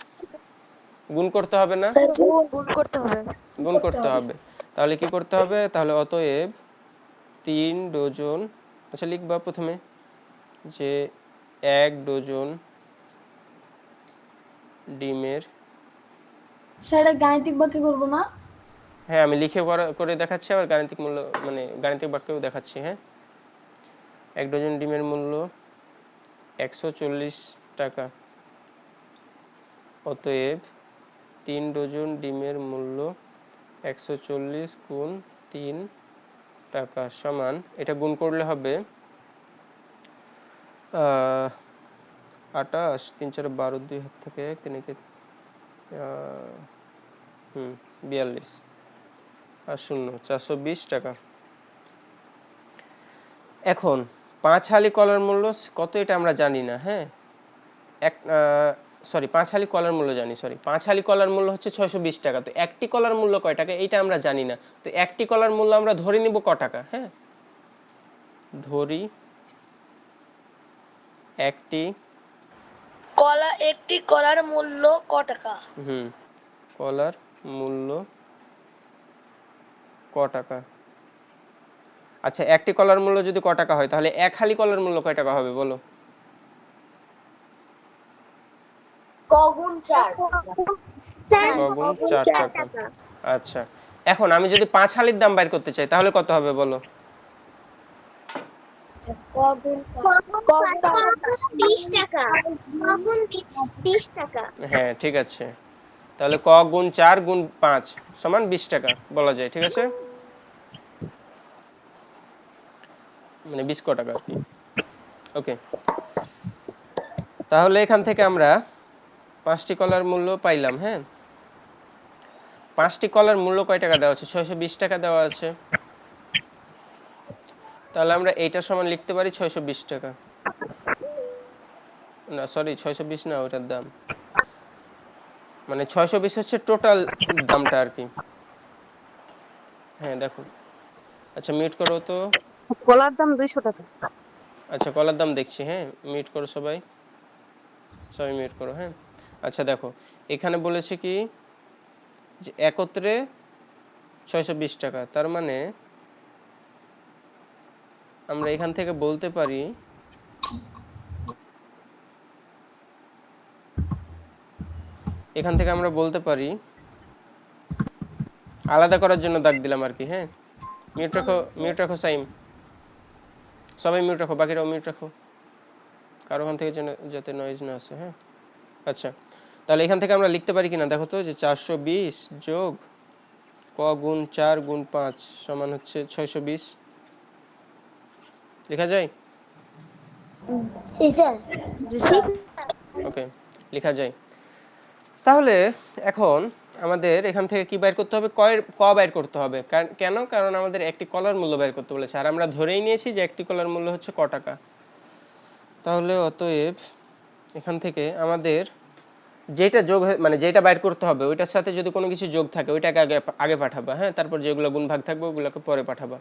Speaker 2: গুণ করতে হবে না?
Speaker 3: স্যার
Speaker 4: গুণ করতে হবে।
Speaker 2: গুণ করতে হবে। তাহলে কি করতে হবে, তাহলে অতএব 3 ডজন, আচ্ছা লিখবা প্রথমে যে 1 ডজন ডিমের,
Speaker 8: স্যার এটা গাণিতিক বাক্যে করবো না?
Speaker 2: হ্যাঁ আমি লিখে করে দেখাচ্ছি, আবার গাণিতিক মূল্য মানে গাণিতিক বাক্যেও দেখাচ্ছি, হ্যাঁ। 1 ডজন ডিমের মূল্য 140 টাকা, অতএব 3 ডজন ডিমের মূল্য 140 গুণ 3 টাকা সমান, এটা গুণ করলে হবে 28, 3 4 12, 2 হাত থেকে 1, 3 একে 42 আর 0 420 টাকা। এখন 5 হালি কলার মূল্য কত এটা আমরা জানি না, হ্যাঁ। 5 হালি কলার মূল্য জানি, 5 হালি কলার মূল্য হচ্ছে 620 টাকা। তো একটি কলার মূল্য কয় টাকা এটা আমরা জানি না। তো একটি কলার মূল্য আমরা ধরে নিব ক টাকা, হ্যাঁ। ধরি একটি
Speaker 3: কলার মূল্য ক টাকা?
Speaker 2: কলার মূল্য ক টাকা। আচ্ছা, একটি কলার মূল্য যদি ক টাকা হয় তাহলে এক হালি কলার মূল্য কয় টাকা হবে বলো?
Speaker 7: ক গুণ 4
Speaker 2: ক গুণ 4 টাকা। আচ্ছা, এখন আমি যদি 5 হালির দাম বাইর করতে চাই তাহলে কত হবে বলো?
Speaker 7: ক গুণ
Speaker 6: 20 টাকা। ক গুণ 20 টাকা।
Speaker 2: হ্যাঁ, ঠিক আছে। তাহলে ক গুণ 4 গুণ 5 সমান 20 টাকা বলা যায়, ঠিক আছে। মানে 20 ক টাকা আর কি। ওকে, তাহলে এখান থেকে আমরা 5টি কলার মূল্য পাইলাম, হ্যাঁ। 5টি কলার মূল্য কয় টাকা দেওয়া আছে? 620 টাকা দেওয়া আছে। তাহলে আমরা এইটা সমান লিখতে পারি 620 টাকা। না সরি, 620 না, ওটার দাম মানে 620 হচ্ছে টোটাল দামটা আর কি। হ্যাঁ দেখো, আচ্ছা মিউট করো তো।
Speaker 9: কলার দাম 200 টাকা।
Speaker 2: আচ্ছা, কলার দাম দেখছি, হ্যাঁ। মিউট করো সবাই, সবাই মিউট করো, হ্যাঁ। আচ্ছা দেখো, এখানে বলেছে কি যে একত্রে 620 টাকা। তার মানে আমরা এখান থেকে বলতে পারি আলাদা করার জন্য দাগ দিলাম আর কি, হ্যাঁ। মিউট রাখো সাইম, সবাই মিউট রাখো, বাকিরাও মিউট রাখো, কারো ওখান থেকে যাতে নয়েজ না আসে, হ্যাঁ। আচ্ছা, তাহলে এখান থেকে আমরা লিখতে পারি কিনা দেখো তো, যে 420 যোগ ক গুণ 4 গুণ 5 সমান হচ্ছে 620। লেখা যায়? ওকে, লেখা যায়। তাহলে এখন আমাদের এখান থেকে কি বাইর করতে হবে? ক বাইর করতে হবে। কেন? কারণ আমাদের একটি কলার মূল্য বাইর করতে বলেছে, আর আমরা ধরেই নিয়েছি যে একটি কলার মূল্য হচ্ছে ক টাকা। তাহলে অতএব এখান থেকে আমাদের যেটা যোগ মানে যেটা বাইর করতে হবে ওইটার সাথে যদি কোনো কিছু যোগ থাকে ওইটাকে আগে পাঠাবা, হ্যাঁ। তারপর যেগুলো গুণ ভাগ থাকবে ওগুলোকে পরে পাঠাবা।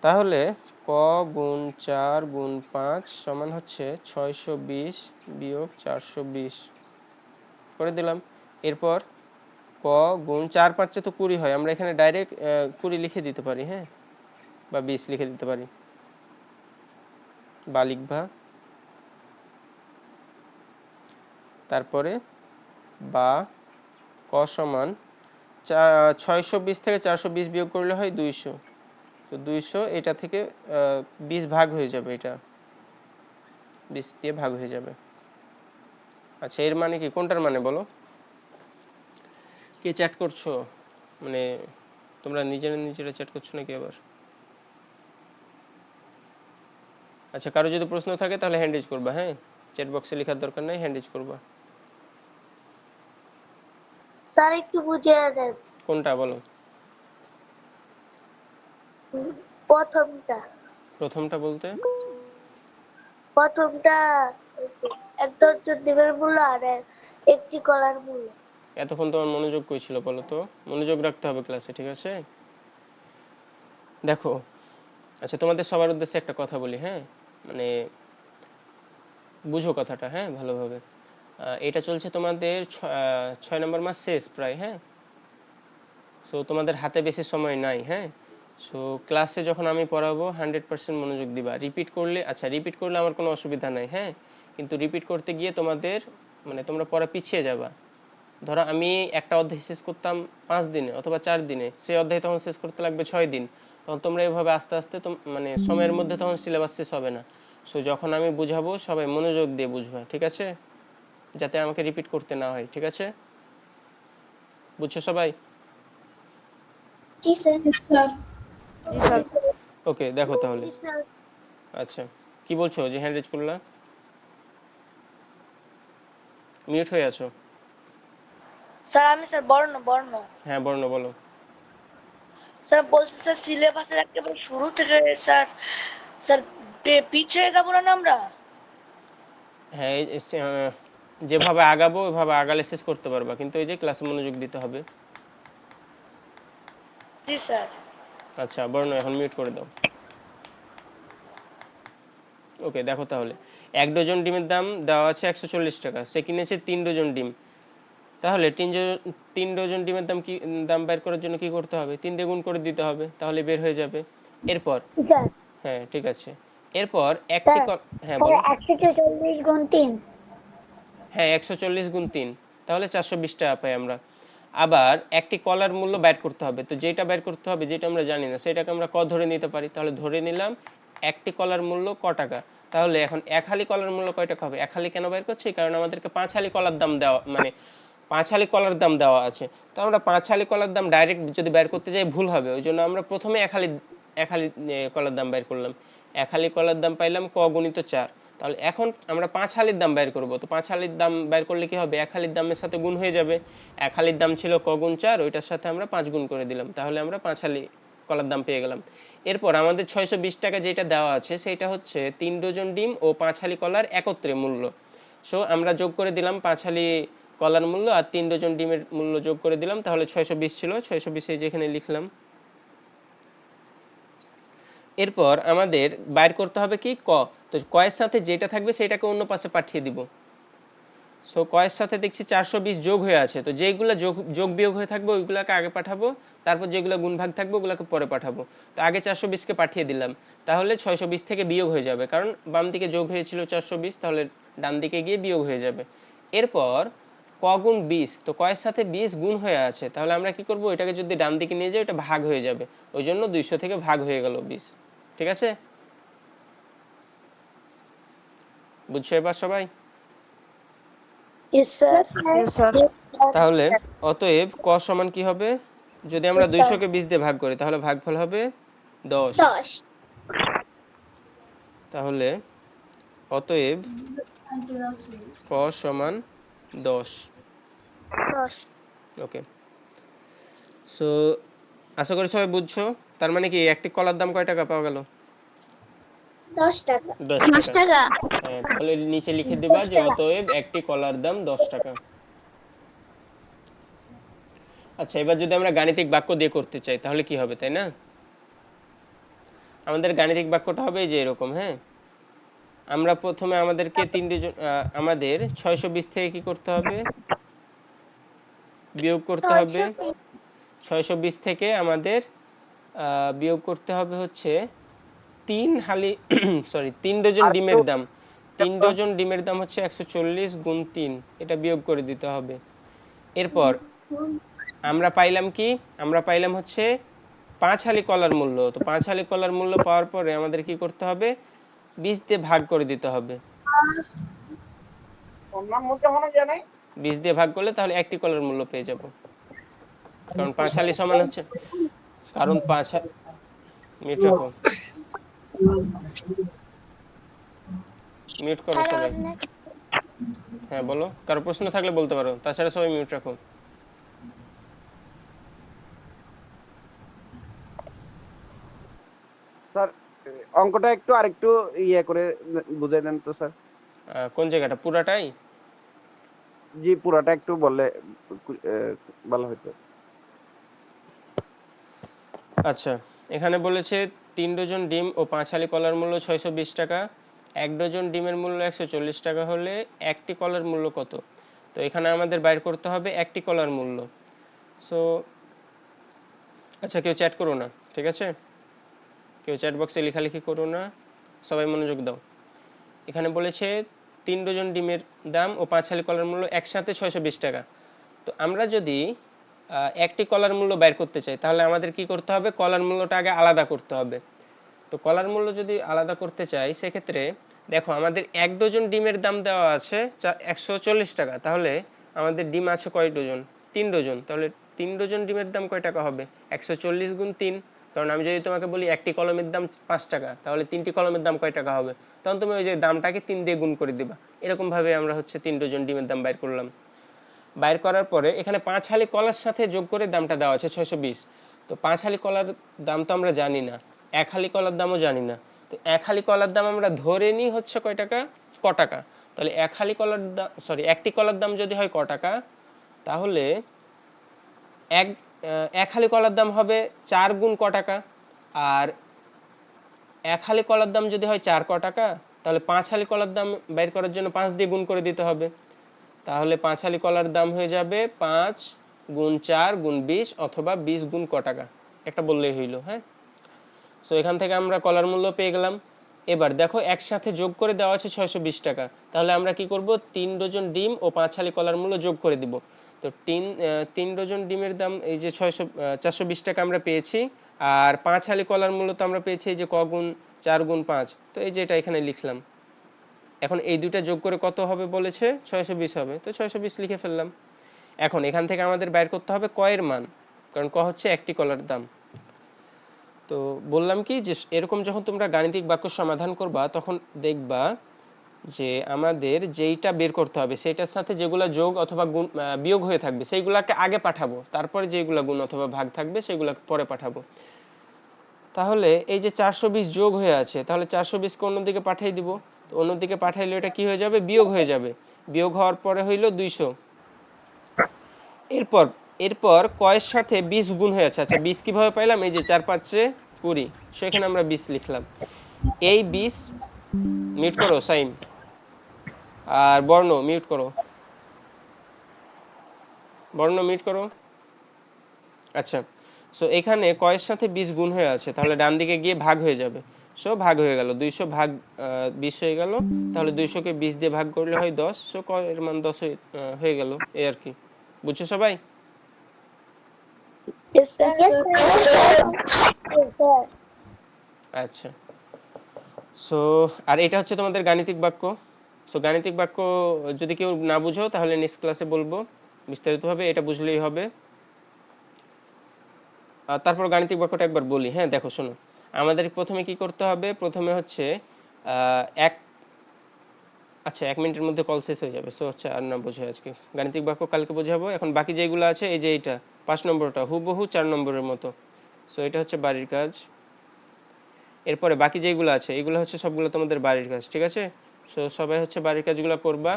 Speaker 2: তাহলে ক গুণ 4 গুণ 5 সমান হচ্ছে 620 বিয়োগ 420 করে দিলাম। এরপর ক গুণ 4 5 তো 20 হয়, আমরা এখানে ডাইরেক্ট 20 লিখে দিতে পারি, হ্যাঁ, বা 20 লিখে দিতে পারি, বা লিখবা। তারপরে বা ক সমান 620 থেকে 420 বিয়োগ করলে হয় 200। তো 200 এটা থেকে 20 ভাগ হয়ে যাবে, এটা 20 দিয়ে ভাগ হয়ে যাবে। আচ্ছা, এর মানে কি? কোনটার মানে বলো? কে চ্যাট করছো? মানে তোমরা নিজেরা চ্যাট করছো নাকি আবার? আচ্ছা, কারো যদি প্রশ্ন থাকে তাহলে হ্যান্ড রেজ করবা, হ্যাঁ। চ্যাট বক্সে লেখার দরকার নাই, হ্যান্ড রেজ করবা।
Speaker 6: স্যার একটু বুঝিয়ে দেন।
Speaker 2: কোনটা বলো? প্রথমটা বলতে?
Speaker 6: প্রথমটা এক দর্জন ডিমের মূল্য আর একটি কলার মূল্য।
Speaker 2: এতক্ষণ তোমার মনোযোগ কই ছিল বলো তো? মনোযোগ রাখতে হবে ক্লাসে, ঠিক আছে? দেখো, আচ্ছা তোমাদের সবার উদ্দেশ্যে একটা কথা বলি, হ্যাঁ। মানে বুঝো কথাটা, হ্যাঁ, ভালোভাবে। এটা চলছে তোমাদের 6 নম্বর মাস শেষ প্রায়, হ্যাঁ। সো তোমাদের হাতে বেশি সময় নাই, হ্যাঁ। সো ক্লাসে যখন আমি পড়াবো 100% মনোযোগ দিবা। রিপিট করলে আমার কোনো অসুবিধা নাই, হ্যাঁ। কিন্তু রিপিট করতে গিয়ে তোমাদের মানে তোমরা পড়া পিছিয়ে যাবা। ধরো আমি একটা অধ্যায় শেষ করতাম 5 দিনে অথবা 4 দিনে, সেই অধ্যায় তখন শেষ করতে লাগবে 6 দিন। তখন তোমরা এভাবে আস্তে আস্তে মানে সময়ের মধ্যে তখন সিলেবাস শেষ হবে না। সো যখন আমি বুঝাবো সবাই মনোযোগ দিয়ে বুঝবা, ঠিক আছে, যাতে আমাকে রিপিট করতে না হয়, ঠিক আছে। বুঝছো সবাই?
Speaker 6: জি স্যার।
Speaker 8: স্যার
Speaker 3: জি স্যার।
Speaker 2: ওকে, দেখো তাহলে।
Speaker 4: জি স্যার।
Speaker 2: আচ্ছা, কি বলছো যে হ্যান্ড রেজ করলা? মিউট হয়ে আছো।
Speaker 3: স্যার আমি স্যার বর্ণ
Speaker 2: হ্যাঁ, বর্ণ বলো।
Speaker 3: স্যার বলছি স্যার সিলেবাসের একেবারে শুরু থেকে স্যার স্যার পিছিয়ে যাবো না আমরা?
Speaker 2: হ্যাঁ, যেভাবে আগাবো ওইভাবে আগালে শেষ করতে পারবা, কিন্তু এই যে ক্লাসে মনোযোগ দিতে হবে।
Speaker 3: জি স্যার।
Speaker 2: আচ্ছা, বর্ণ এখন মিউট করে দাও। ওকে, দেখো তাহলে 1 ডজন ডিমের দাম দেওয়া আছে 140 টাকা, সে কিনেছে 3 ডজন ডিম। তাহলে 3 ডজন ডিমের দাম দাম বের করার জন্য কি করতে হবে? 3 দিয়ে গুণ করে দিতে হবে, তাহলে বের হয়ে যাবে। এরপর
Speaker 6: স্যার
Speaker 2: হ্যাঁ ঠিক আছে, এরপর একটি
Speaker 6: স্যার
Speaker 2: হ্যাঁ
Speaker 6: স্যার
Speaker 2: বলো।
Speaker 6: 140 গুণ 3।
Speaker 2: হ্যাঁ, 140 গুণ 3, তাহলে 420 টাকা পাই আমরা। আবার একটি কলার মূল্য বের করতে হবে, তো যেটা বের করতে হবে যেটা আমরা জানি না সেটাকে আমরা ক ধরে নিতে পারি, তাহলে ধরে নিলাম একটি কলার মূল্য ক টাকা। তাহলে এখন এক হালি কলার মূল্য কয় টাকা হবে? এক হালি কেন বের করছি? কারণ আমাদেরকে 5 হালি কলার দাম দেওয়া, মানে 5 হালি কলার দাম দেওয়া আছে। তো আমরা 5 হালি কলার দাম ডাইরেক্ট যদি বের করতে যাই ভুল হবে, ওই জন্য আমরা প্রথমে এক হালি কলার দাম বের করলাম। এক হালি কলার দাম পাইলাম ক গুণিত 4। তাহলে এখন আমরা 5 হালির দাম বের করব, তো 5 হালির দাম বের করলে কি হবে? এক হালির দামের সাথে গুণ হয়ে যাবে। এক হালির দাম ছিল ক গুণ 4, ওইটার সাথে আমরা 5 গুণ করে দিলাম, তাহলে আমরা 5 হালি কলার দাম পেয়ে গেলাম। এরপর আমাদের 620 টাকা যেটা দেওয়া আছে সেটা হচ্ছে 3 ডজন ডিম ও 5 হালি কলার একত্রে মূল্য। সো আমরা যোগ করে দিলাম 5 হালি কলার মূল্য আর 3 ডজন ডিমের মূল্য যোগ করে দিলাম, তাহলে 620 ছিল। 620 এই যেখানে লিখলাম। এরপর আমাদের বাইর করতে হবে কি ক, তো কয়ের সাথে যেটা থাকবে সেটাকে অন্য পাশে পাঠিয়ে দিব। সো কয়ের সাথে দেখছি 420 যোগ হয়ে আছে, তো যেগুলো যোগ বিয়োগ হয়ে থাকবে ওইগুলোকে আগে পাঠাবো, তারপর যেগুলো গুণ ভাগ থাকবে ওগুলোকে পরে পাঠাবো। তো আগে 420 কে পাঠিয়ে দিলাম, তাহলে 620 থেকে বিয়োগ হয়ে যাবে, কারণ বাম দিকে যোগ হয়েছিল 420, তাহলে ডান দিকে গিয়ে বিয়োগ হয়ে যাবে। এরপর ক গুণ 20, তো কয়ের সাথে 20 গুণ হয়ে আছে, তাহলে আমরা কি করব? এটাকে যদি ডান দিকে নিয়ে যাই ওটা ভাগ হয়ে যাবে, ওই জন্য 200 থেকে ভাগ হয়ে গেল 20। ঠিক আছে, বুঝছো এবার সবাই?
Speaker 3: Yes sir.
Speaker 1: Yes, sir.
Speaker 2: তাহলে অতএব ক সমান কি হবে? যদি আমরা 200 কে 20 দিয়ে ভাগ করি তাহলে ভাগফল হবে 10।
Speaker 6: 10।
Speaker 2: তাহলে অতএব ক সমান 10।
Speaker 6: 10।
Speaker 2: ওকে, সো আশা করি সবাই বুঝছো। তার মানে কি একটি কলার দাম কয় টাকা পাওয়া গেল?
Speaker 6: 10 টাকা।
Speaker 2: 10 টাকা। হ্যাঁ, তাহলে নিচে লিখে দিবা যে অতএব একটি কলার দাম 10 টাকা। আচ্ছা, এবার যদি আমরা গাণিতিক বাক্য দিয়ে করতে চাই তাহলে কি হবে, তাই না? আমাদের গাণিতিক বাক্যটা হবে যে এরকম। হ্যাঁ, আমরা প্রথমে আমাদেরকে আমাদের 620 থেকে কি করতে হবে? বিয়োগ করতে হবে। 620 থেকে আমাদের বিয়োগ করতে হবে হচ্ছে 3 হালি সরি 3 ডজন ডিমের দাম। 3 ডজন ডিমের দাম হচ্ছে 140 গুণ 3, এটা বিয়োগ করে দিতে হবে। এরপর আমরা পাইলাম কি? আমরা পাইলাম হচ্ছে 5 হালি কলার মূল্য। তো 5 হালি কলার মূল্য পাওয়ার পরে আমাদের কি করতে হবে? 20 দিয়ে ভাগ করে দিতে হবে। 20 দিয়ে ভাগ করলে তাহলে একটি কলার মূল্য পেয়ে যাব, কারণ 5 হালি সমান হচ্ছে, কারণ 5 মিউট রাখো, মিউট করো সবাই। হ্যাঁ বলো, কারো প্রশ্ন থাকলে বলতে পারো, তাছাড়া সবাই মিউট রাখো।
Speaker 10: স্যার অঙ্কটা একটু আরেকটু ইয়ে করে বুঝাই দেন তো স্যার।
Speaker 2: কোন জায়গাটা? পুরাটাই?
Speaker 10: জি, পুরাটা একটু বললে ভালো হতো।
Speaker 2: আচ্ছা, এখানে বলেছে 3 ডজন ডিম ও 5 হালি কলার মূল্য 620 টাকা। 1 ডজন ডিমের মূল্য 140 টাকা হলে একটি কলার মূল্য কত? তো এখানে আমাদের বাইর করতে হবে একটি কলার মূল্য। সো আচ্ছা, কেউ চ্যাট করো না, ঠিক আছে? কেউ চ্যাট বক্সে লেখালেখি করো না, সবাই মনোযোগ দাও। এখানে বলেছে 3 ডজন ডিমের দাম ও 5 হালি কলার মূল্য একসাথে 620 টাকা। তো আমরা যদি একটি কলার মূল্য বের করতে চাই তাহলে আমাদের কি করতে হবে? কলার মূল্যটা আগে আলাদা করতে হবে। তো কলার মূল্য যদি আলাদা করতে চাই সেক্ষেত্রে দেখো আমাদের 1 ডজন ডিমের দাম দেওয়া আছে 140 টাকা, তাহলে আমাদের ডিম আছে কয় ডজন? 3 ডজন, তাহলে 3 ডজন ডিমের দাম কয় টাকা হবে? 140 গুণ 3। কারণ আমি যদি তোমাকে বলি একটি কলমের দাম 5 টাকা, তাহলে 3টি কলমের দাম কয় টাকা হবে? তখন তুমি ওই যে দামটাকে 3 দিয়ে গুণ করে দিবা। এরকম ভাবে আমরা হচ্ছে 3 ডজন ডিমের দাম বাইর করলাম। বাইর করার পরে এখানে 5 হালি কলার সাথে যোগ করে দামটা দেওয়া আছে 620। তো 5 হালি কলার দাম তো আমরা জানি না, 1 হালি কলার দামও জানি না। তো 1 হালি কলার দাম আমরা ধরে নিই হচ্ছে কয় টাকা, ক টাকা। তাহলে 1 হালি কলার দাম একটি কলার দাম যদি হয় ক টাকা, তাহলে এক হালি কলার দাম হবে 4 গুণ ক টাকা। আর 1 হালি কলার দাম যদি হয় 4 ক টাকা, তাহলে 5 হালি কলার দাম বের করার জন্য 5 দিয়ে গুণ করে দিতে হবে। তাহলে 5 হালি কলার দাম হয়ে যাবে 5 গুণ 4 গুণ 20 অথবা 20 গুণ ক টাকা, একটা বললেই হইল। হ্যাঁ, সো এখান থেকে আমরা কলার মূল্য পেয়ে গেলাম। এবার দেখো একসাথে যোগ করে দেওয়া আছে 620 টাকা। তাহলে আমরা কি করব, 3 ডজন ডিম ও 5 হালি কলার মূল্য যোগ করে দিব। তো 3 ডজন ডিমের দাম এই যে 420 টাকা আমরা পেয়েছি, আর 5 হালি কলার মূল্য তো আমরা পেয়েছি এই যে ক গুণ 4 গুণ 5। তো এই যে এটা এখানে লিখলাম। এখন এই দুইটা যোগ করে কত হবে বলেছে, 620 হবে। তো 620 লিখে ফেললাম। এখন এখান থেকে আমাদের বের করতে হবে ক এর মান, কারণ ক হচ্ছে একটি কলার দাম। তো বললাম কি যে এরকম যখন তোমরা গাণিতিক বাক্য সমাধান করবা, তখন দেখবা যে আমাদের যেইটা বের করতে হবে সেটার সাথে যেগুলা যোগ অথবা গুণ বিয়োগ হয়ে থাকবে সেইগুলাকে আগে পাঠাবো, তারপরে যেগুলা গুণ অথবা ভাগ থাকবে সেগুলাকে পরে পাঠাবো। তাহলে এই যে 420 যোগ হয়ে আছে, তাহলে 420 কে অন্যদিকে পাঠিয়ে দিব। তো অন্যদিকে পাঠাইলে এটা কি হয়ে যাবে, বিয়োগ হয়ে যাবে। বিয়োগ হওয়ার পরে হইল 200। এরপর কয়ের সাথে 20 গুণ হয়ে আছে। আচ্ছা 20 কিভাবে পাইলাম, এই যে 4 5 20, সেখানে আমরা 20 লিখলাম। এই 20 মিউট করো সাইম, আর বর্ণ মিউট করো, বর্ণ মিউট করো। আচ্ছা, সো এখানে কয়ের সাথে 20 গুণ হয়ে আছে, তাহলে ডান দিকে গিয়ে ভাগ হয়ে যাবে। সো ভাগ হয়ে গেল, 200 ভাগ 20 হয়ে গেল। তাহলে 200 কে 20 দিয়ে ভাগ করলে হয় 10। সো কয়ের মান 10 হয়ে গেল, এই আর কি। বুঝছো সবাই?
Speaker 3: Yes, sir.
Speaker 6: Yes, sir.
Speaker 2: আচ্ছা, সো আর এটা হচ্ছে তোমাদের গাণিতিক বাক্য। সো গাণিতিক বাক্য যদি কেউ না বুঝো তাহলে নেক্সট ক্লাসে বলবো বিস্তারিতভাবে, এটা বুঝলেই হবে। আর তারপর গাণিতিক বাক্যটা একবার বলি। হ্যাঁ দেখো শোনো, আমাদের প্রথমে কি করতে হবে, প্রথমে হচ্ছে আচ্ছা 1 মিনিটের মধ্যে কল শেষ হয়ে যাবে। সো হচ্ছে আর না বোঝাই আজকে, গাণিতিক বাক্য কালকে বোঝাবো। এখন বাকি যেগুলো আছে, এই যে এইটা 5 নম্বরটা হুবহু 4 নম্বরের মতো। সো এটা হচ্ছে বাড়ির কাজ। এরপরে বাকি যেগুলো আছে এগুলো হচ্ছে সবগুলো তোমাদের বাড়ির কাজ, ঠিক আছে? সো সবাই হচ্ছে বাড়ির কাজগুলো করবা।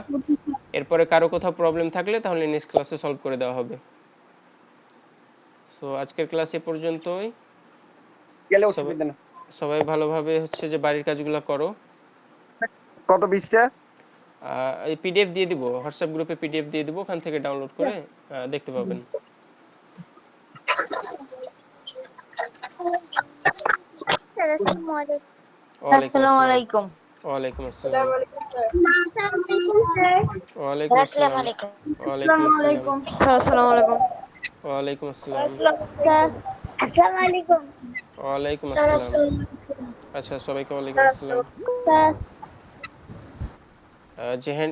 Speaker 2: এরপরে কারো কোথাও প্রবলেম থাকলে তাহলে নেক্সট ক্লাসে সলভ করে দেওয়া হবে। সো আজকের ক্লাস এ পর্যন্তই।
Speaker 10: গেলে অসুবিধা না।
Speaker 2: সবাই ভালোভাবে হচ্ছে যে বাড়ির কাজগুলো করো।
Speaker 10: কত 20টা?
Speaker 2: এই পিডিএফ দিয়ে দিব, হোয়াটসঅ্যাপ গ্রুপে পিডিএফ দিয়ে দিব, ওখান থেকে ডাউনলোড করে দেখতে পাবেন।
Speaker 1: আসসালামু আলাইকুম।
Speaker 2: ওয়ালাইকুম আসসালাম।
Speaker 7: আসসালামু
Speaker 2: ওয়ালাইকুম আসসালাম। ওয়ালাইকুম আসসালাম।
Speaker 8: আসসালামু আলাইকুম।
Speaker 2: ওয়ালাইকুম আসসালাম।
Speaker 6: আসসালামু আলাইকুম।
Speaker 2: ওয়ালাইকুম আসসালাম। আচ্ছা সবাইকে ওয়ালাইকুম আসসালাম। জেহেন